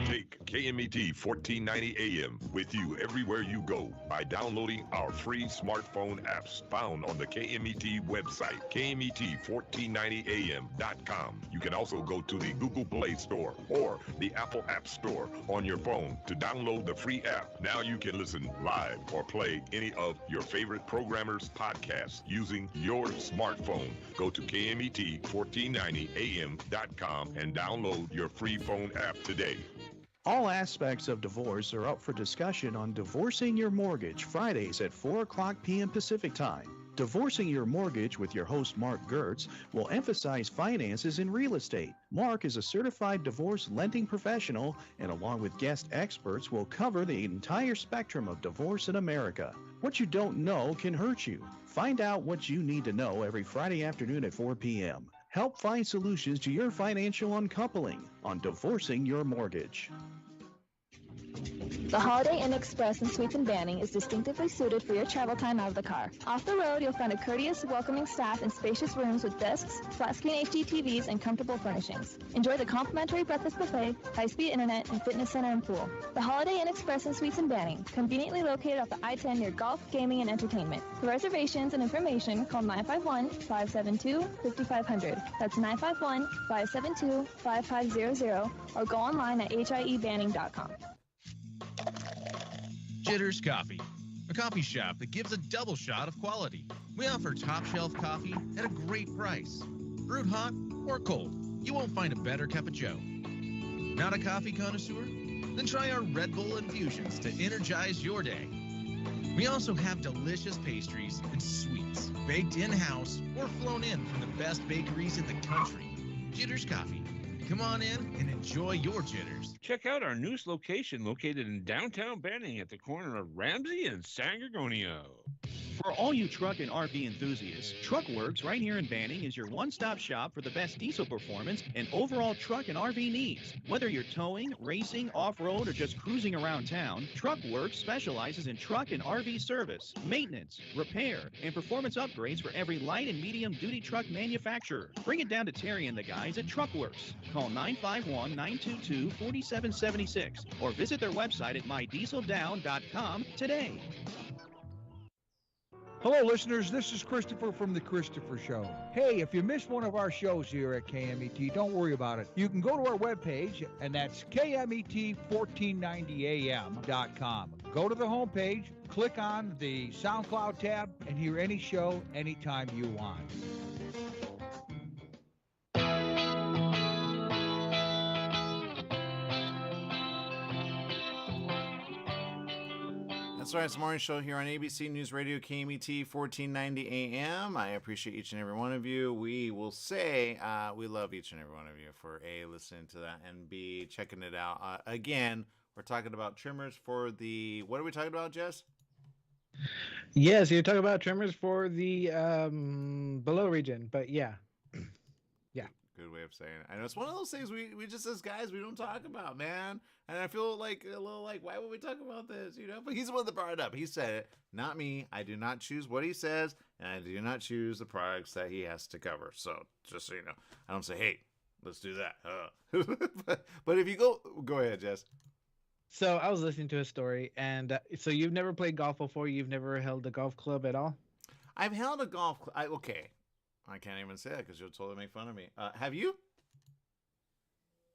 Take KMET 1490 AM with you everywhere you go by downloading our free smartphone apps found on the KMET website, KMET1490am.com. You can also go to the Google Play Store or the Apple App Store on your phone to download the free app. Now you can listen live or play any of your favorite programmers' podcasts using your smartphone. Go to KMET1490am.com and download your free phone app today. All aspects of divorce are up for discussion on Divorcing Your Mortgage, Fridays at 4 o'clock p.m. Pacific Time. Divorcing Your Mortgage with your host, Mark Gertz, will emphasize finances in real estate. Mark is a certified divorce lending professional, and along with guest experts, will cover the entire spectrum of divorce in America. What you don't know can hurt you. Find out what you need to know every Friday afternoon at 4 p.m. Help find solutions to your financial uncoupling on Divorcing Your Mortgage. The Holiday Inn Express in Suites and Banning is distinctively suited for your travel time out of the car. Off the road, you'll find a courteous, welcoming staff and spacious rooms with desks, flat-screen HD TVs, and comfortable furnishings. Enjoy the complimentary breakfast buffet, high-speed internet, and fitness center and pool. The Holiday Inn Express in Suites and Banning, conveniently located off the I-10 near golf, gaming, and entertainment. For reservations and information, call 951-572-5500. That's 951-572-5500, or go online at hiebanning.com. Jitters Coffee, a coffee shop that gives a double shot of quality. We offer top shelf coffee at a great price. Brewed hot or cold, you won't find a better cup of joe. Not a coffee connoisseur? Then try our Red Bull infusions to energize your day. We also have delicious pastries and sweets, baked in-house or flown in from the best bakeries in the country. Jitters Coffee. Come on in and enjoy your jitters. Check out our newest location located in downtown Banning at the corner of Ramsey and San Gorgonio. For all you truck and RV enthusiasts, TruckWorks right here in Banning is your one-stop shop for the best diesel performance and overall truck and RV needs. Whether you're towing, racing, off-road, or just cruising around town, TruckWorks specializes in truck and RV service, maintenance, repair, and performance upgrades for every light and medium-duty truck manufacturer. Bring it down to Terry and the guys at TruckWorks. Call 951-922-4776 or visit their website at mydieseldown.com today. Hello, listeners. This is Christopher from The Christopher Show. Hey, if you missed one of our shows here at KMET, don't worry about it. You can go to our webpage, and that's KMET1490am.com. Go to the homepage, click on the SoundCloud tab, and hear any show anytime you want. That's right. It's the morning show here on ABC News Radio KMET 1490 AM. I appreciate each and every one of you. We will say we love each and every one of you for A, listening to that, and B, checking it out. Again, we're talking about trimmers for the, what are we talking about, Jess? Yes, you're talking about trimmers for the below region, but yeah. Yeah. Good way of saying it. I know it's one of those things we just as guys we don't talk about, man. And I feel like a little like, why would we talk about this? You know, but he's the one that brought it up. He said it, not me. I do not choose what he says, and I do not choose the products that he has to cover. So just so you know, I don't say, hey, let's do that. But if you go ahead, Jess. So I was listening to a story, and so you've never played golf before? You've never held a golf club at all? I've held a golf club. Okay. I can't even say that because you'll totally make fun of me. Have you?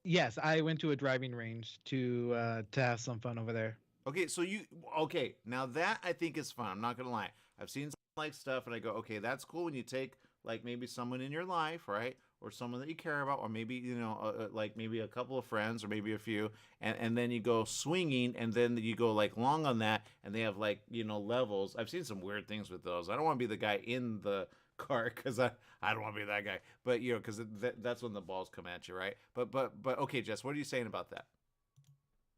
Yes, I went to a driving range to have some fun over there. Okay, so now that I think is fun. I'm not gonna lie. I've seen some like stuff, and I go, okay, that's cool when you take like maybe someone in your life, right, or someone that you care about, or maybe like maybe a couple of friends, or maybe a few, and then you go swinging, and then you go like long on that, and they have like levels. I've seen some weird things with those. I don't want to be the guy in the car because I don't want to be that guy, but because that's when the balls come at you, right? But okay, Jess, what are you saying about that?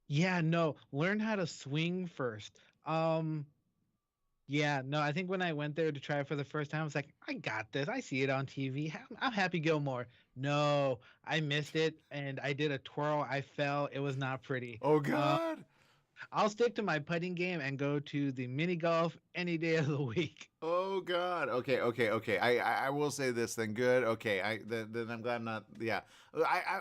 Yeah, no, learn how to swing first. Yeah, no, I think when I went there to try it for the first time, I was like, I got this. I see it on TV. I'm Happy Gilmore. No, I missed it, and I did a twirl. I fell. It was not pretty. Oh God. I'll stick to my putting game and go to the mini golf any day of the week. Oh God. Okay. I will say this then. Good. Okay. Then I'm glad I'm not. Yeah.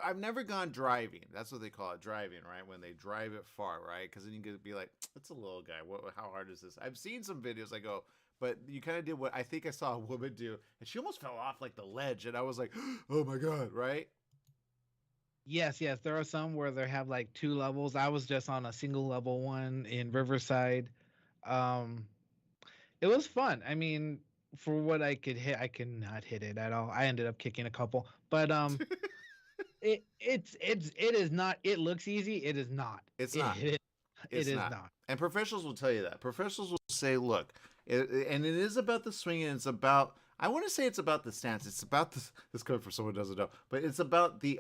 I've never gone driving. That's what they call it, driving, right? When they drive it far, right? Because then you get be like, it's a little guy. How hard is this? I've seen some videos. I go, but you kind of did what I think I saw a woman do, and she almost fell off like the ledge, and I was like, oh my God, right? Yes. There are some where they have like 2 levels. I was just on a single level one in Riverside. It was fun. I mean, for what I could hit, I could not hit it at all. I ended up kicking a couple, but it is not. It looks easy. It is not. It's not. It is not. And professionals will tell you that. Professionals will say, look, and it is about the swing, and it's about. I want to say it's about the stance. It's about this code for someone who doesn't know, but it's about the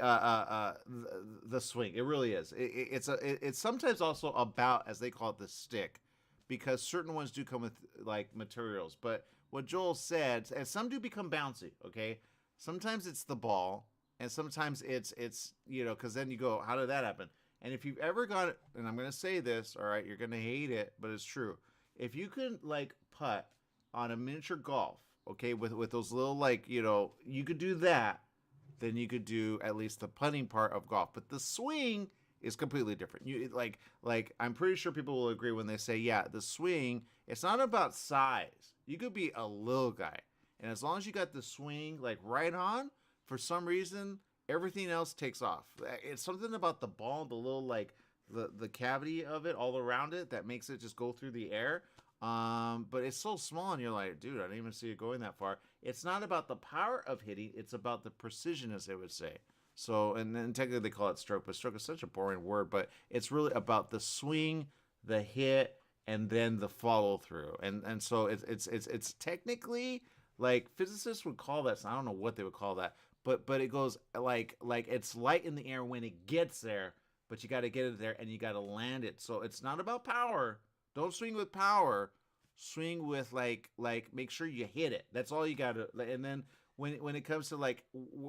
swing. It really is. It's sometimes also about, as they call it, the stick, because certain ones do come with like materials. But what Joel said, and some do become bouncy. Okay, sometimes it's the ball, and sometimes it's because then you go, how did that happen? And if you've ever got it, and I'm gonna say this, all right, you're gonna hate it, but it's true. If you can like putt on a miniature golf. Okay, with those little you could do that, then you could do at least the putting part of golf. But the swing is completely different. You like I'm pretty sure people will agree when they say, yeah, the swing, it's not about size. You could be a little guy, and as long as you got the swing like right on, for some reason everything else takes off. It's something about the ball, the little like the cavity of it all around it that makes it just go through the air. But it's so small, and you're like, dude, I didn't even see it going that far. It's not about the power of hitting; it's about the precision, as they would say. So, and then technically they call it stroke, but stroke is such a boring word. But it's really about the swing, the hit, and then the follow through. And so it's technically like physicists would call that. I don't know what they would call that, but it goes like it's light in the air when it gets there, but you got to get it there and you got to land it. So it's not about power. Don't swing with power. Swing with like make sure you hit it. That's all you got to. And then when it comes to like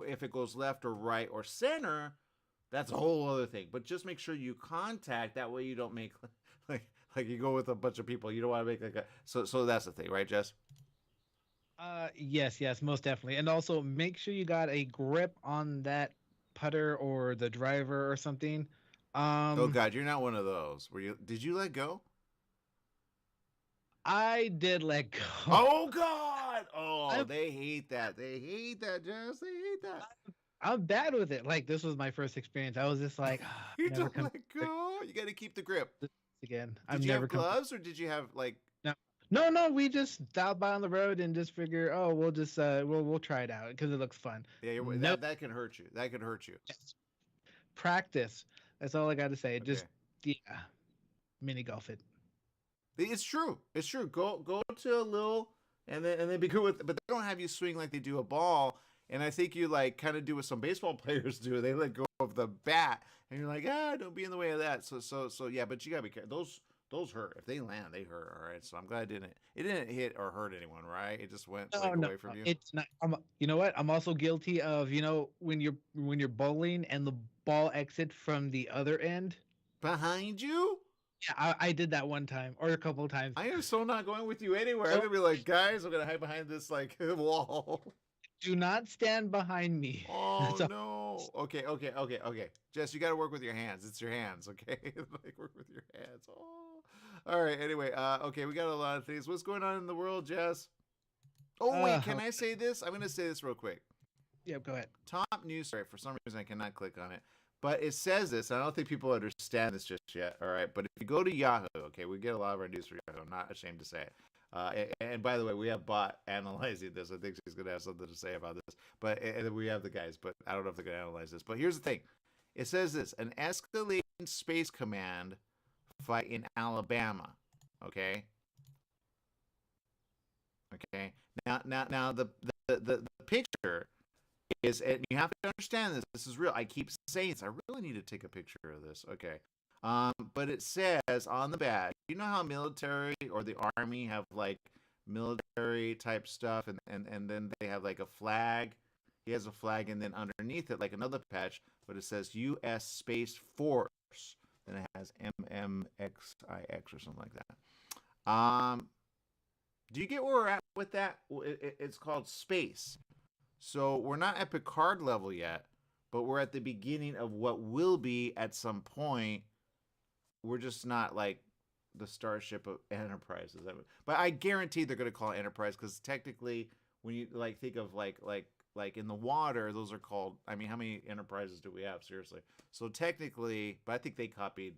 if it goes left or right or center, that's a whole other thing. But just make sure you contact. That way you don't make like you go with a bunch of people. You don't want to make like a so that's the thing, right, Jess? Yes, most definitely. And also make sure you got a grip on that putter or the driver or something. Oh God, you're not one of those. Did you let go? I did let go. Oh God! Oh, they hate that. They hate that, Jess. They hate that. I'm bad with it. Like this was my first experience. I was just like, you don't let go. You got to keep the grip. Again, did you have gloves or did you have like? No. We just stopped by on the road and just figure, we'll just we'll try it out because it looks fun. Yeah, that can hurt you. That can hurt you. Yes. Practice. That's all I got to say. Okay. Just mini golf it. It's true. It's true. Go to a little, and then be good with. But they don't have you swing like they do a ball. And I think you like kind of do what some baseball players do. They let go of the bat, and you're like, don't be in the way of that. So yeah. But you gotta be careful. Those hurt. If they land, they hurt. All right. So I'm glad it didn't hit or hurt anyone. Right. It just went away from you. It's not. You know what? I'm also guilty of when you're bowling and the ball exits from the other end behind you. Yeah, I did that one time or a couple of times. I am so not going with you anywhere. I'm gonna be like, guys, I'm gonna hide behind this like wall. Do not stand behind me. Oh no. Okay. Jess, you got to work with your hands. It's your hands, okay? Like work with your hands. Oh. All right. Anyway, okay, we got a lot of things. What's going on in the world, Jess? Oh wait, can I say this? I'm gonna say this real quick. Yeah, go ahead. Top news story. For some reason, I cannot click on it. But it says this. I don't think people understand this just yet. All right. But if you go to Yahoo, okay, we get a lot of our news from Yahoo. I'm not ashamed to say it. And by the way, we have Bot analyzing this. I think she's going to have something to say about this. But and we have the guys, but I don't know if they're going to analyze this. But here's the thing. It says this. An escalating space command fight in Alabama. Okay. Okay. Now the picture is, and you have to understand this. This is real. I keep saying this. I really need to take a picture of this. Okay. But it says on the badge, you know how military or the army have like military type stuff, and then they have like a flag. He has a flag, and then underneath it, like another patch, but it says U.S. Space Force. Then it has MMXIX or something like that. Do you get where we're at with that? It's called space. So we're not at Picard level yet, but we're at the beginning of what will be at some point. We're just not like the Starship of Enterprise. But I guarantee they're going to call it Enterprise, because technically, when you like think of like in the water, those are called. I mean, how many Enterprises do we have? Seriously. So technically, but I think they copied,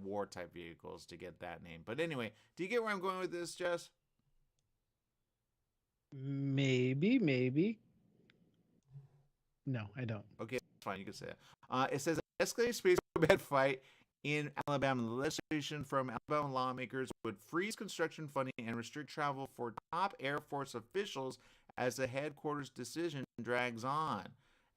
war type vehicles to get that name. But anyway, do you get where I'm going with this, Jess? Maybe. No, I don't. Okay, that's fine. You can say it. It says escalated space combat fight in Alabama. The legislation from Alabama lawmakers would freeze construction funding and restrict travel for top Air Force officials as the headquarters decision drags on.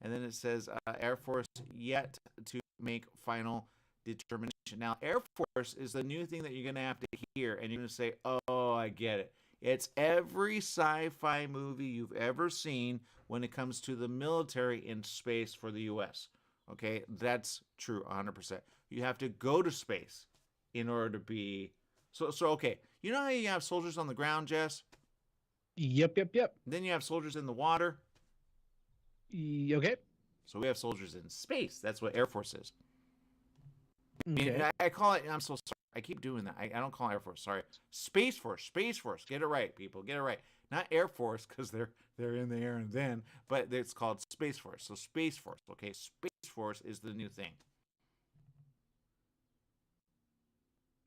And then it says Air Force yet to make final determination. Now, Air Force is the new thing that you're going to have to hear, and you're going to say, oh, I get it. It's every sci-fi movie you've ever seen when it comes to the military in space for the U.S. Okay, that's true, 100%. You have to go to space in order to be... So okay, you know how you have soldiers on the ground, Jess? Yep. Then you have soldiers in the water? Okay. So we have soldiers in space. That's what Air Force is. Okay. I call it... I'm so sorry. I keep doing that. I don't call it Air Force. Sorry. Space Force. Space Force. Get it right, people. Get it right. Not Air Force, because they're in the air and then, but it's called Space Force. So Space Force. Okay. Space Force is the new thing.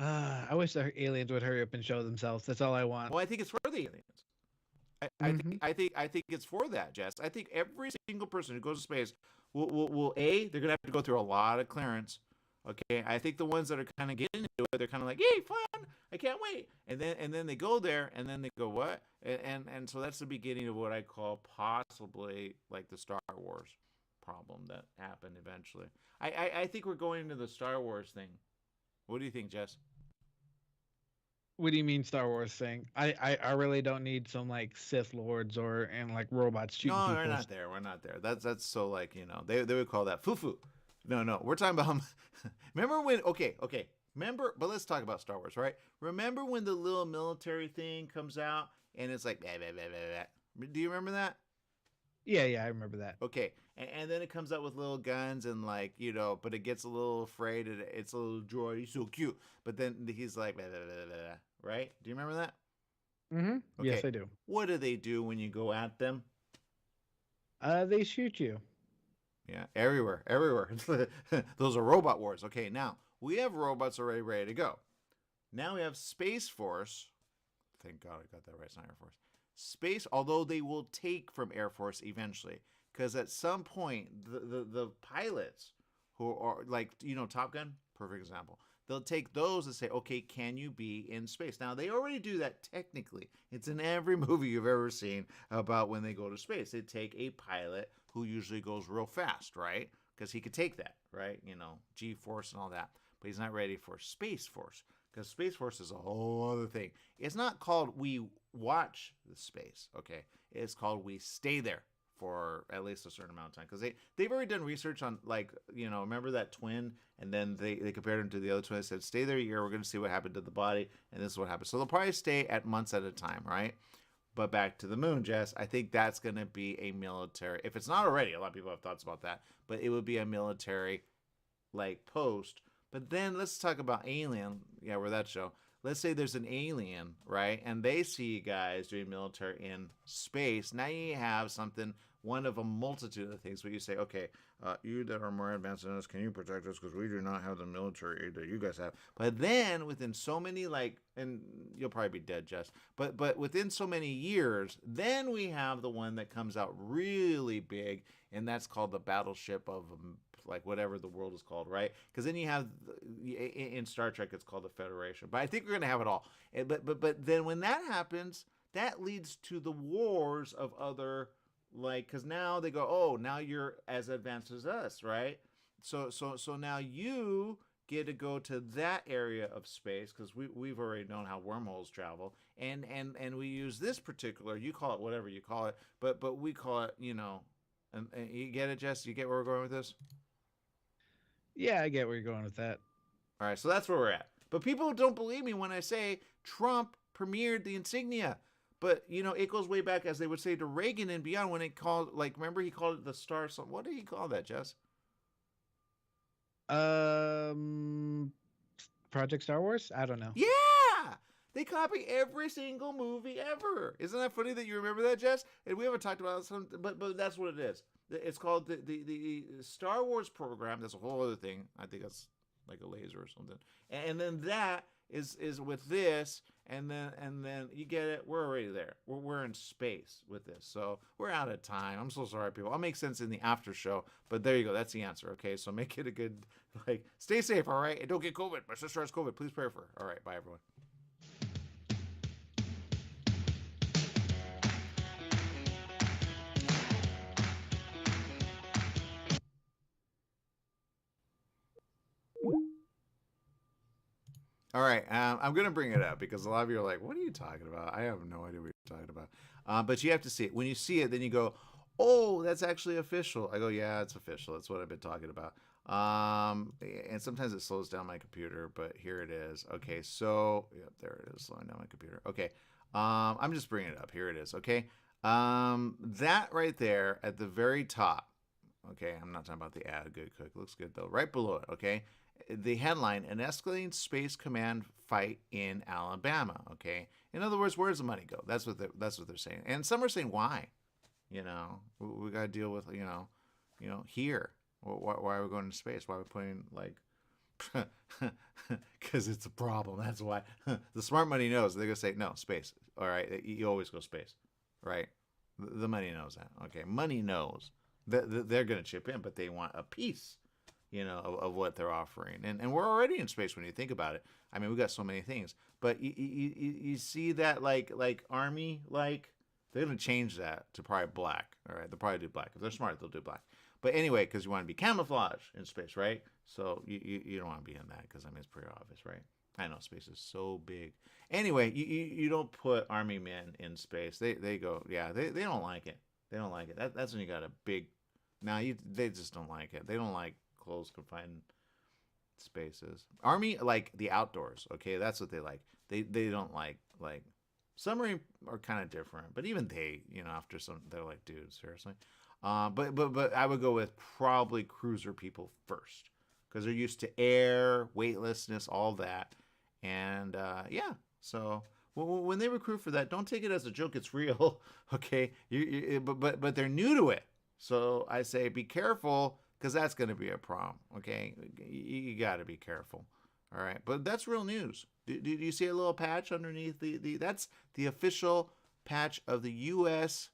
I wish the aliens would hurry up and show themselves. That's all I want. Well, I think it's for the aliens. I think it's for that, Jess. I think every single person who goes to space will they're gonna have to go through a lot of clearance. Okay, I think the ones that are kind of getting into it, they're kind of like, "Yay, fun! I can't wait!" And then they go there, and then they go, "What?" And so that's the beginning of what I call possibly like the Star Wars problem that happened eventually. I think we're going into the Star Wars thing. What do you think, Jess? What do you mean Star Wars thing? I really don't need some like Sith Lords and like robots shooting people. No, we're not there. We're not there. That's so like, they would call that foo-foo. No, we're talking about remember when remember, but let's talk about Star Wars, right? Remember when the little military thing comes out and it's like blah, blah, blah, blah, blah. Do you remember that? Yeah, I remember that. Okay, and then it comes out with little guns and like, but it gets a little afraid and it's a little droid. He's so cute, but then he's like blah, blah, blah, blah, blah, right? Do you remember that? Mm-hmm. Okay. Yes, I do. What do they do when you go at them? They shoot you. Yeah, everywhere. Those are robot wars. Okay, now we have robots already ready to go. Now we have Space Force. Thank God I got that right. It's not Air Force. Space, although they will take from Air Force eventually, because at some point the pilots who are like, Top Gun, perfect example. they'll take those and say, okay, can you be in space? Now, they already do that technically. It's in every movie you've ever seen about when they go to space. They take a pilot who usually goes real fast, right? Because he could take that, right? G-force and all that. But he's not ready for Space Force, because Space Force is a whole other thing. It's not called we watch the space, okay? It's called we stay there for at least a certain amount of time, because they've already done research on, like, remember that twin, and then they compared him to the other twin. They said, stay there a year, we're going to see what happened to the body, and this is what happened. So they'll probably stay at months at a time, right? But back to the moon, Jess, I think that's going to be a military, if it's not already, a lot of people have thoughts about that, but it would be a military, like, post. But then let's talk about Alien. Yeah, we're that show. Let's say there's an alien, right? And they see guys doing military in space. Now you have something, one of a multitude of things where you say, okay, you that are more advanced than us, can you protect us? Because we do not have the military aid that you guys have. But then within so many, and you'll probably be dead, Jess, but within so many years, then we have the one that comes out really big, and that's called the Battleship of, like, whatever the world is called, right? Because then you have, in Star Trek, it's called the Federation. But I think we're going to have it all. But then when that happens, that leads to the wars of other, like, because now they go, oh, now you're as advanced as us, right? So now you get to go to that area of space, because we've already known how wormholes travel, and we use this particular, you call it whatever you call it, but we call it, and you get it, Jess? You get where we're going with this? Yeah, I get where you're going with that. All right, so that's where we're at. But people don't believe me when I say Trump premiered the insignia. But, it goes way back, as they would say, to Reagan and beyond, when it called, like, remember he called it the Star, what did he call that, Jess? Project Star Wars? I don't know. Yeah! They copy every single movie ever. Isn't that funny that you remember that, Jess? And we haven't talked about it, but that's what it is. It's called the Star Wars program. That's a whole other thing. I think that's like a laser or something. And then that is with this, and then you get it. We're already there. We're in space with this. So we're out of time. I'm so sorry, people. I'll make sense in the after show. But there you go. That's the answer. Okay, so make it a good, stay safe. All right, and don't get COVID. My sister has COVID. Please pray for her. All right, bye everyone. All right, I'm going to bring it up because a lot of you are like, what are you talking about? I have no idea what you're talking about. But you have to see it. When you see it, then you go, oh, that's actually official. I go, yeah, it's official. That's what I've been talking about. And sometimes it slows down my computer, but here it is. Okay, so, yep, there it is, slowing down my computer. Okay, I'm just bringing it up. Here it is, okay? That right there at the very top, okay, I'm not talking about the ad. Good cook. Looks good, though. Right below it, okay? The headline, an escalating space command fight in Alabama. Okay, in other words, where does the money go? That's what they're saying. And some are saying, why? We got to deal with here. Why are we going to space? Why are we putting because it's a problem. That's why. The smart money knows. They're gonna say no, space. All right, you always go space, right? The money knows that. Okay, money knows that they're gonna chip in, but they want a piece. Of what they're offering. And we're already in space when you think about it. I mean, we got so many things. But you see that, like Army, they're going to change that to probably black. All right, they'll probably do black. If they're smart, they'll do black. But anyway, because you want to be camouflage in space, right? So you don't want to be in that because, I mean, it's pretty obvious, right? I know space is so big. Anyway, you don't put Army men in space. They go, yeah, they don't like it. They don't like it. That's when you got a big... Now, they just don't like it. They don't like closed confined spaces. Army like the outdoors, okay? That's what they like. They don't like submarine are kind of different, but even they, after some, they're like, dude, seriously. But I would go with probably cruiser people first because they're used to air, weightlessness, all that, and yeah. So when they recruit for that, don't take it as a joke. It's real, okay? But they're new to it, so I say be careful. Because that's going to be a problem, okay? You got to be careful, all right? But that's real news. Do you see a little patch underneath that's the official patch of the U.S.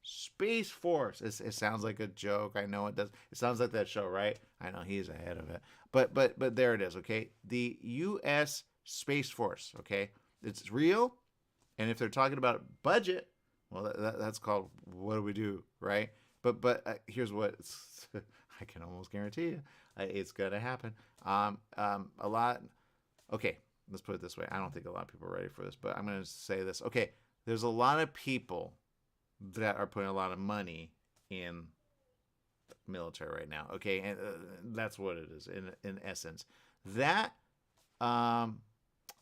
Space Force. It sounds like a joke. I know it does. It sounds like that show, right? I know he's ahead of it. But there it is, okay? The U.S. Space Force, okay? It's real. And if they're talking about budget, well, that's called what do we do, right? But here's what I can almost guarantee you. It's going to happen. A lot. Okay, let's put it this way. I don't think a lot of people are ready for this, but I'm going to say this. Okay, there's a lot of people that are putting a lot of money in military right now. Okay, and that's what it is in essence. That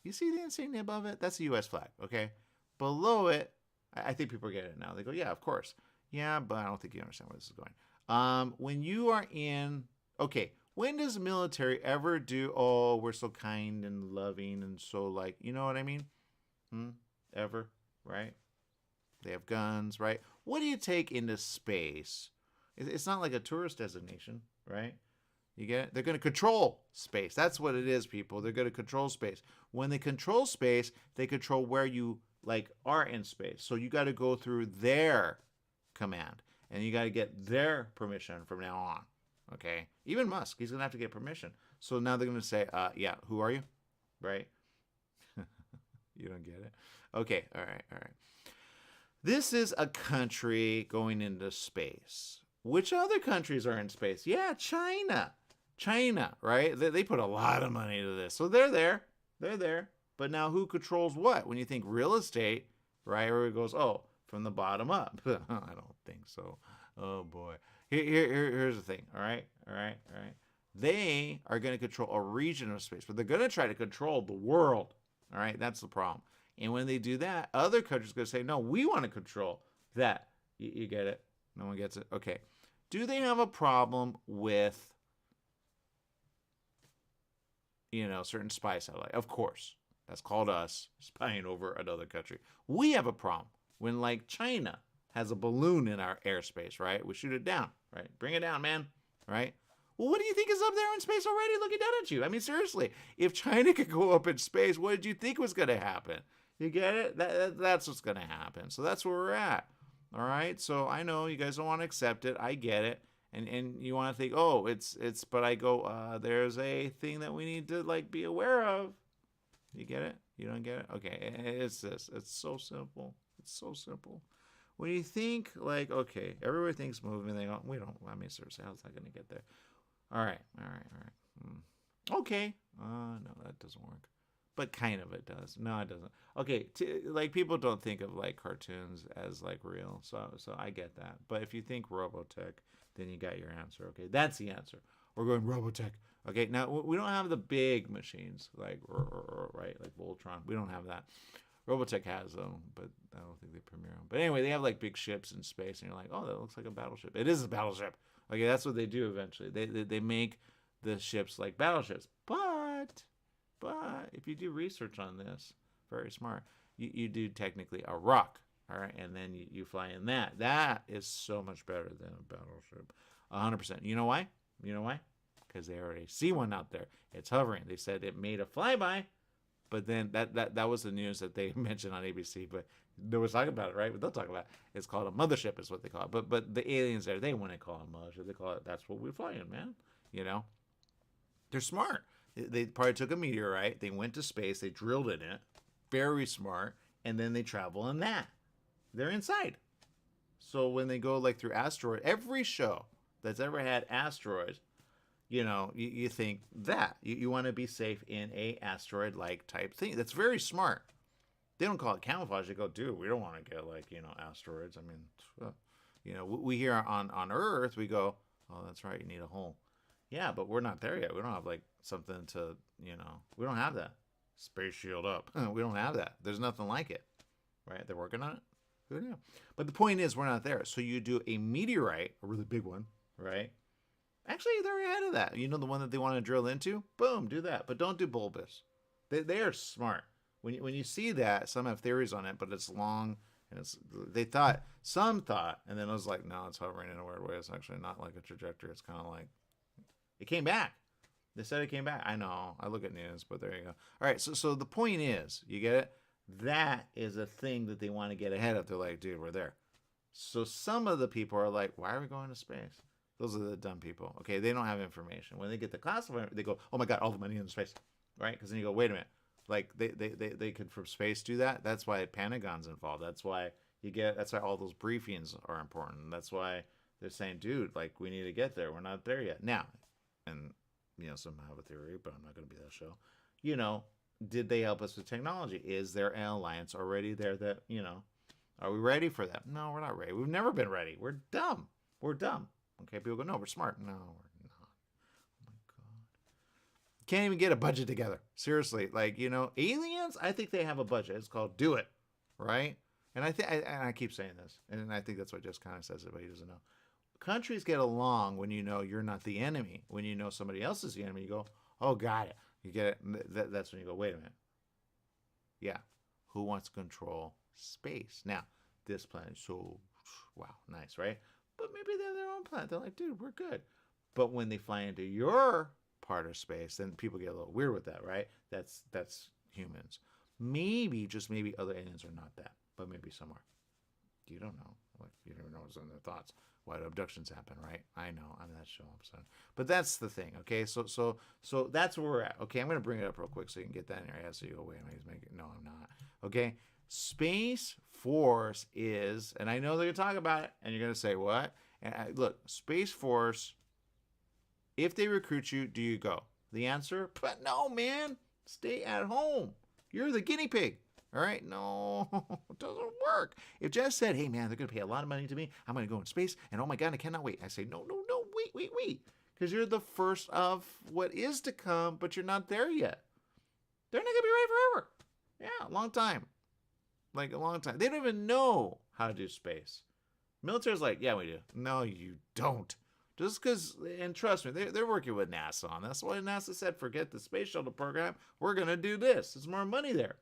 you see the insignia above it? That's the U.S. flag. Okay, below it, I think people get it now. They go, yeah, of course. Yeah, but I don't think you understand where this is going. When you are in, okay, when does military ever do, oh, we're so kind and loving and so like, you know what I mean? Ever, right? They have guns, right? What do you take into space? It's not like a tourist destination, right? You get it? They're going to control space. That's what it is, people. They're going to control space. When they control space, they control where you like are in space. So you got to go through their command, and you got to get their permission from now on. Okay? Even Musk, he's going to have to get permission. So now they're going to say, yeah, who are you? Right? You don't get it? Okay, all right. This is a country going into space. Which other countries are in space? Yeah, China. China, right? They put a lot of money into this. So they're there. They're there. But now who controls what? When you think real estate, right? Or it goes, oh, from the bottom up. I don't think so. Oh, boy. Here's the thing, all right? They are going to control a region of space, but they're going to try to control the world, all right? That's the problem. And when they do that, other countries are going to say, no, we want to control that. You get it? No one gets it? Okay. Do they have a problem with, certain spy satellite? Of course. That's called us spying over another country. We have a problem when, like, China has a balloon in our airspace, right? We shoot it down, right? Bring it down, man, right? Well, what do you think is up there in space already looking down at you? I mean, seriously, if China could go up in space, what did you think was going to happen? You get it? That's what's going to happen. So that's where we're at. All right? So I know you guys don't want to accept it. I get it. And you want to think, oh, it's but I go, there's a thing that we need to, like, be aware of. You get it? You don't get it? Okay, it's this. It's so simple. It's so simple. When you think, like, okay, everybody thinks moving, they go, we don't, I mean, seriously, how's that going to get there? All right. Okay. No, that doesn't work. But kind of it does. No, it doesn't. Okay, like, people don't think of, like, cartoons as, like, real, so I get that. But if you think Robotech, then you got your answer. Okay, that's the answer. We're going Robotech. Okay, now we don't have the big machines like right, like Voltron. We don't have that. Robotech has them, but I don't think they premiere them. But anyway, they have like big ships in space, and you're like, oh, that looks like a battleship. It is a battleship. Okay, that's what they do eventually. They make the ships like battleships. But if you do research on this, very smart, you do technically a rock. All right, and then you fly in that. That is so much better than a battleship. 100%. You know why? Because they already see one out there. It's hovering. They said it made a flyby, but then that was the news that they mentioned on ABC. But no one's talking about it, right? But they'll talk about it. It's called a mothership, is what they call it. But the aliens there, they wouldn't call it a mothership. They call it, that's what we fly in, man. They're smart. They probably took a meteorite. They went to space. They drilled in it. Very smart. And then they travel in that. They're inside. So when they go like through asteroid, every show that's ever had asteroids, you think that you want to be safe in a asteroid-like type thing. That's very smart. They don't call it camouflage. They go, dude, we don't want to get like, asteroids. I mean, we here on Earth, we go, oh, that's right. You need a hole. Yeah, but we're not there yet. We don't have like something to, we don't have that. Space shield up. We don't have that. There's nothing like it, right? They're working on it. Who knew? But the point is, we're not there. So you do a meteorite, a really big one, right? Actually, they're ahead of that. The one that they want to drill into? Boom, do that. But don't do bulbous. They are smart. When you see that, some have theories on it, but it's long, and some thought, and then it was like, no, it's hovering in a weird way. It's actually not like a trajectory. It's kind of like, it came back. They said it came back. I know. I look at news, but there you go. All right, so the point is, you get it? That is a thing that they want to get ahead of. They're like, dude, we're there. So some of the people are like, why are we going to space? Those are the dumb people. Okay, they don't have information. When they get the classified, they go, oh my God, all the money in space, right? Because then you go, wait a minute. Like they could from space do that. That's why Pentagon's involved. That's why all those briefings are important. That's why they're saying, dude, like we need to get there. We're not there yet. Now, and some have a theory, but I'm not going to be that show. Did they help us with technology? Is there an alliance already there that, are we ready for that? No, we're not ready. We've never been ready. We're dumb. Okay, people go, no, we're smart. No, we're not. Oh my God. Can't even get a budget together. Seriously. Like, aliens, I think they have a budget. It's called Do It. Right? And I keep saying this, and I think that's what Jess kind of says it, but he doesn't know. Countries get along when you're not the enemy. When you know somebody else is the enemy, you go, oh, got it. You get it. That's when you go, wait a minute. Yeah. Who wants to control space? Now, this planet is so, wow, nice, right? But maybe they're their own planet. They're like, dude, we're good. But when they fly into your part of space, then people get a little weird with that, right? That's humans. Maybe, just maybe, other aliens are not that, but maybe some are. You don't know. Like, you never know what's in their thoughts. Why do abductions happen, right? I know. I'm that show episode. But that's the thing, okay? So that's where we're at. Okay, I'm going to bring it up real quick so you can get that in your head. So you go, wait, he's making. No, I'm not. Okay? Space Force is, and I know they're going to talk about it, and you're going to say, what? And look, Space Force, if they recruit you, do you go? The answer? But no, man. Stay at home. You're the guinea pig. All right? No, it doesn't work. If Jess said, hey, man, they're going to pay a lot of money to me. I'm going to go in space, and oh, my God, I cannot wait. I say, no, wait. Because you're the first of what is to come, but you're not there yet. They're not going to be ready forever. Yeah, a long time. Like a long time. They don't even know how to do space. Military's like, yeah, we do. No, you don't. Just because, and trust me, they're working with NASA on this. That's why NASA said, forget the space shuttle program. We're going to do this. There's more money there.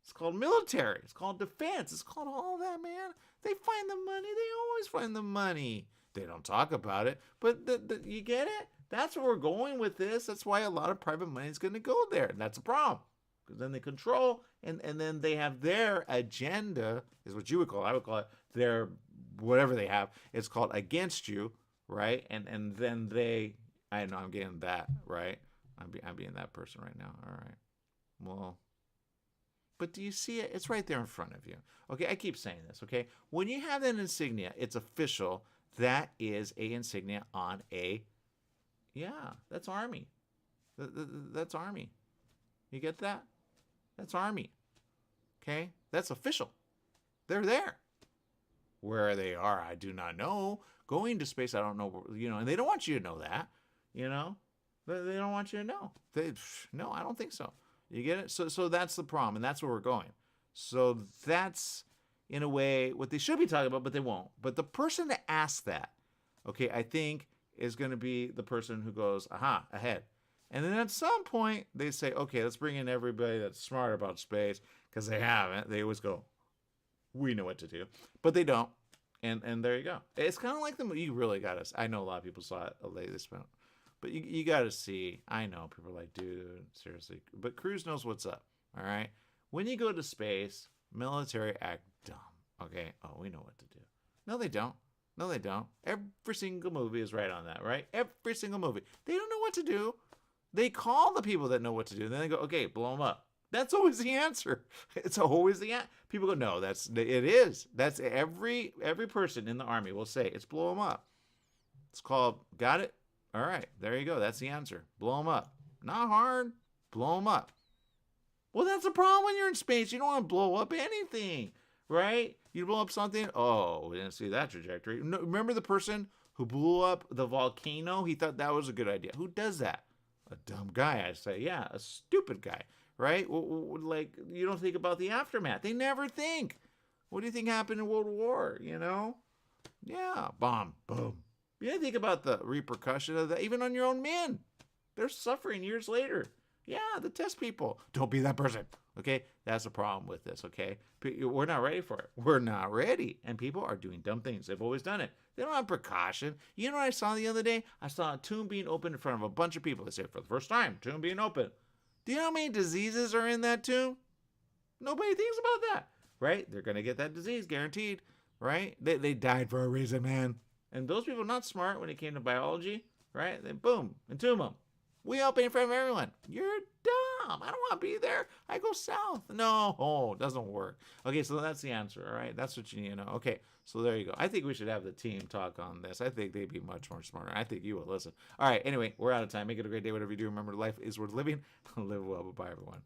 It's called military. It's called defense. It's called all that, man. They find the money. They always find the money. They don't talk about it, but you get it? That's where we're going with this. That's why a lot of private money is going to go there, and that's a problem. Because then they control, and then they have their agenda, is what you would call it. I would call it their, whatever they have. It's called against you, right? And then they, I know I'm getting that, right? I'm being that person right now. All right. Well, but do you see it? It's right there in front of you. Okay, I keep saying this, okay? When you have an insignia, it's official. That is a insignia on a, yeah, that's Army. That's Army. You get that? That's Army. Okay? That's official. They're there. Where they are, I do not know. Going to space, I don't know, and they don't want you to know that, They don't want you to know. No, I don't think so. You get it? So that's the problem, and that's where we're going. So that's, in a way, what they should be talking about, but they won't. But the person that asks that, okay, I think is going to be the person who goes, aha, ahead. And then at some point, they say, okay, let's bring in everybody that's smart about space, because they haven't. They always go, we know what to do. But they don't. And there you go. It's kind of like the movie. You really got to, I know a lot of people saw it this month. But you got to see, I know, people are like, dude, seriously. But Cruise knows what's up, all right? When you go to space, military act dumb, okay? Oh, we know what to do. No, they don't. No, they don't. Every single movie is right on that, right? Every single movie. They don't know what to do. They call the people that know what to do. Then they go, okay, blow them up. That's always the answer. It's always the answer. People go, no, it is. That's every person in the Army will say, it's blow them up. It's called, got it? All right, there you go. That's the answer. Blow them up. Not hard. Blow them up. Well, that's a problem when you're in space. You don't want to blow up anything, right? You blow up something. Oh, we didn't see that trajectory. No, remember the person who blew up the volcano? He thought that was a good idea. Who does that? A dumb guy, I say. Yeah, a stupid guy, right? Like, you don't think about the aftermath. They never think. What do you think happened in World War, Yeah, bomb, boom. You didn't think about the repercussion of that, even on your own men. They're suffering years later. Yeah, the test people. Don't be that person. Okay? That's a problem with this, okay? We're not ready for it. We're not ready. And people are doing dumb things. They've always done it. They don't have precaution. You know what I saw the other day? I saw a tomb being opened in front of a bunch of people. They say, for the first time, tomb being open. Do you know how many diseases are in that tomb? Nobody thinks about that, right? They're going to get that disease, guaranteed. right? They died for a reason, man. And those people not smart when it came to biology, right? Then boom, entomb them. We all pay in front of everyone. You're dumb. I don't want to be there. I go south. No, it doesn't work. Okay, so that's the answer, all right? That's what you need to know. Okay, so there you go. I think we should have the team talk on this. I think they'd be much more smarter. I think you will listen. All right, anyway, we're out of time. Make it a great day, whatever you do. Remember, life is worth living. Live well. Bye-bye, everyone.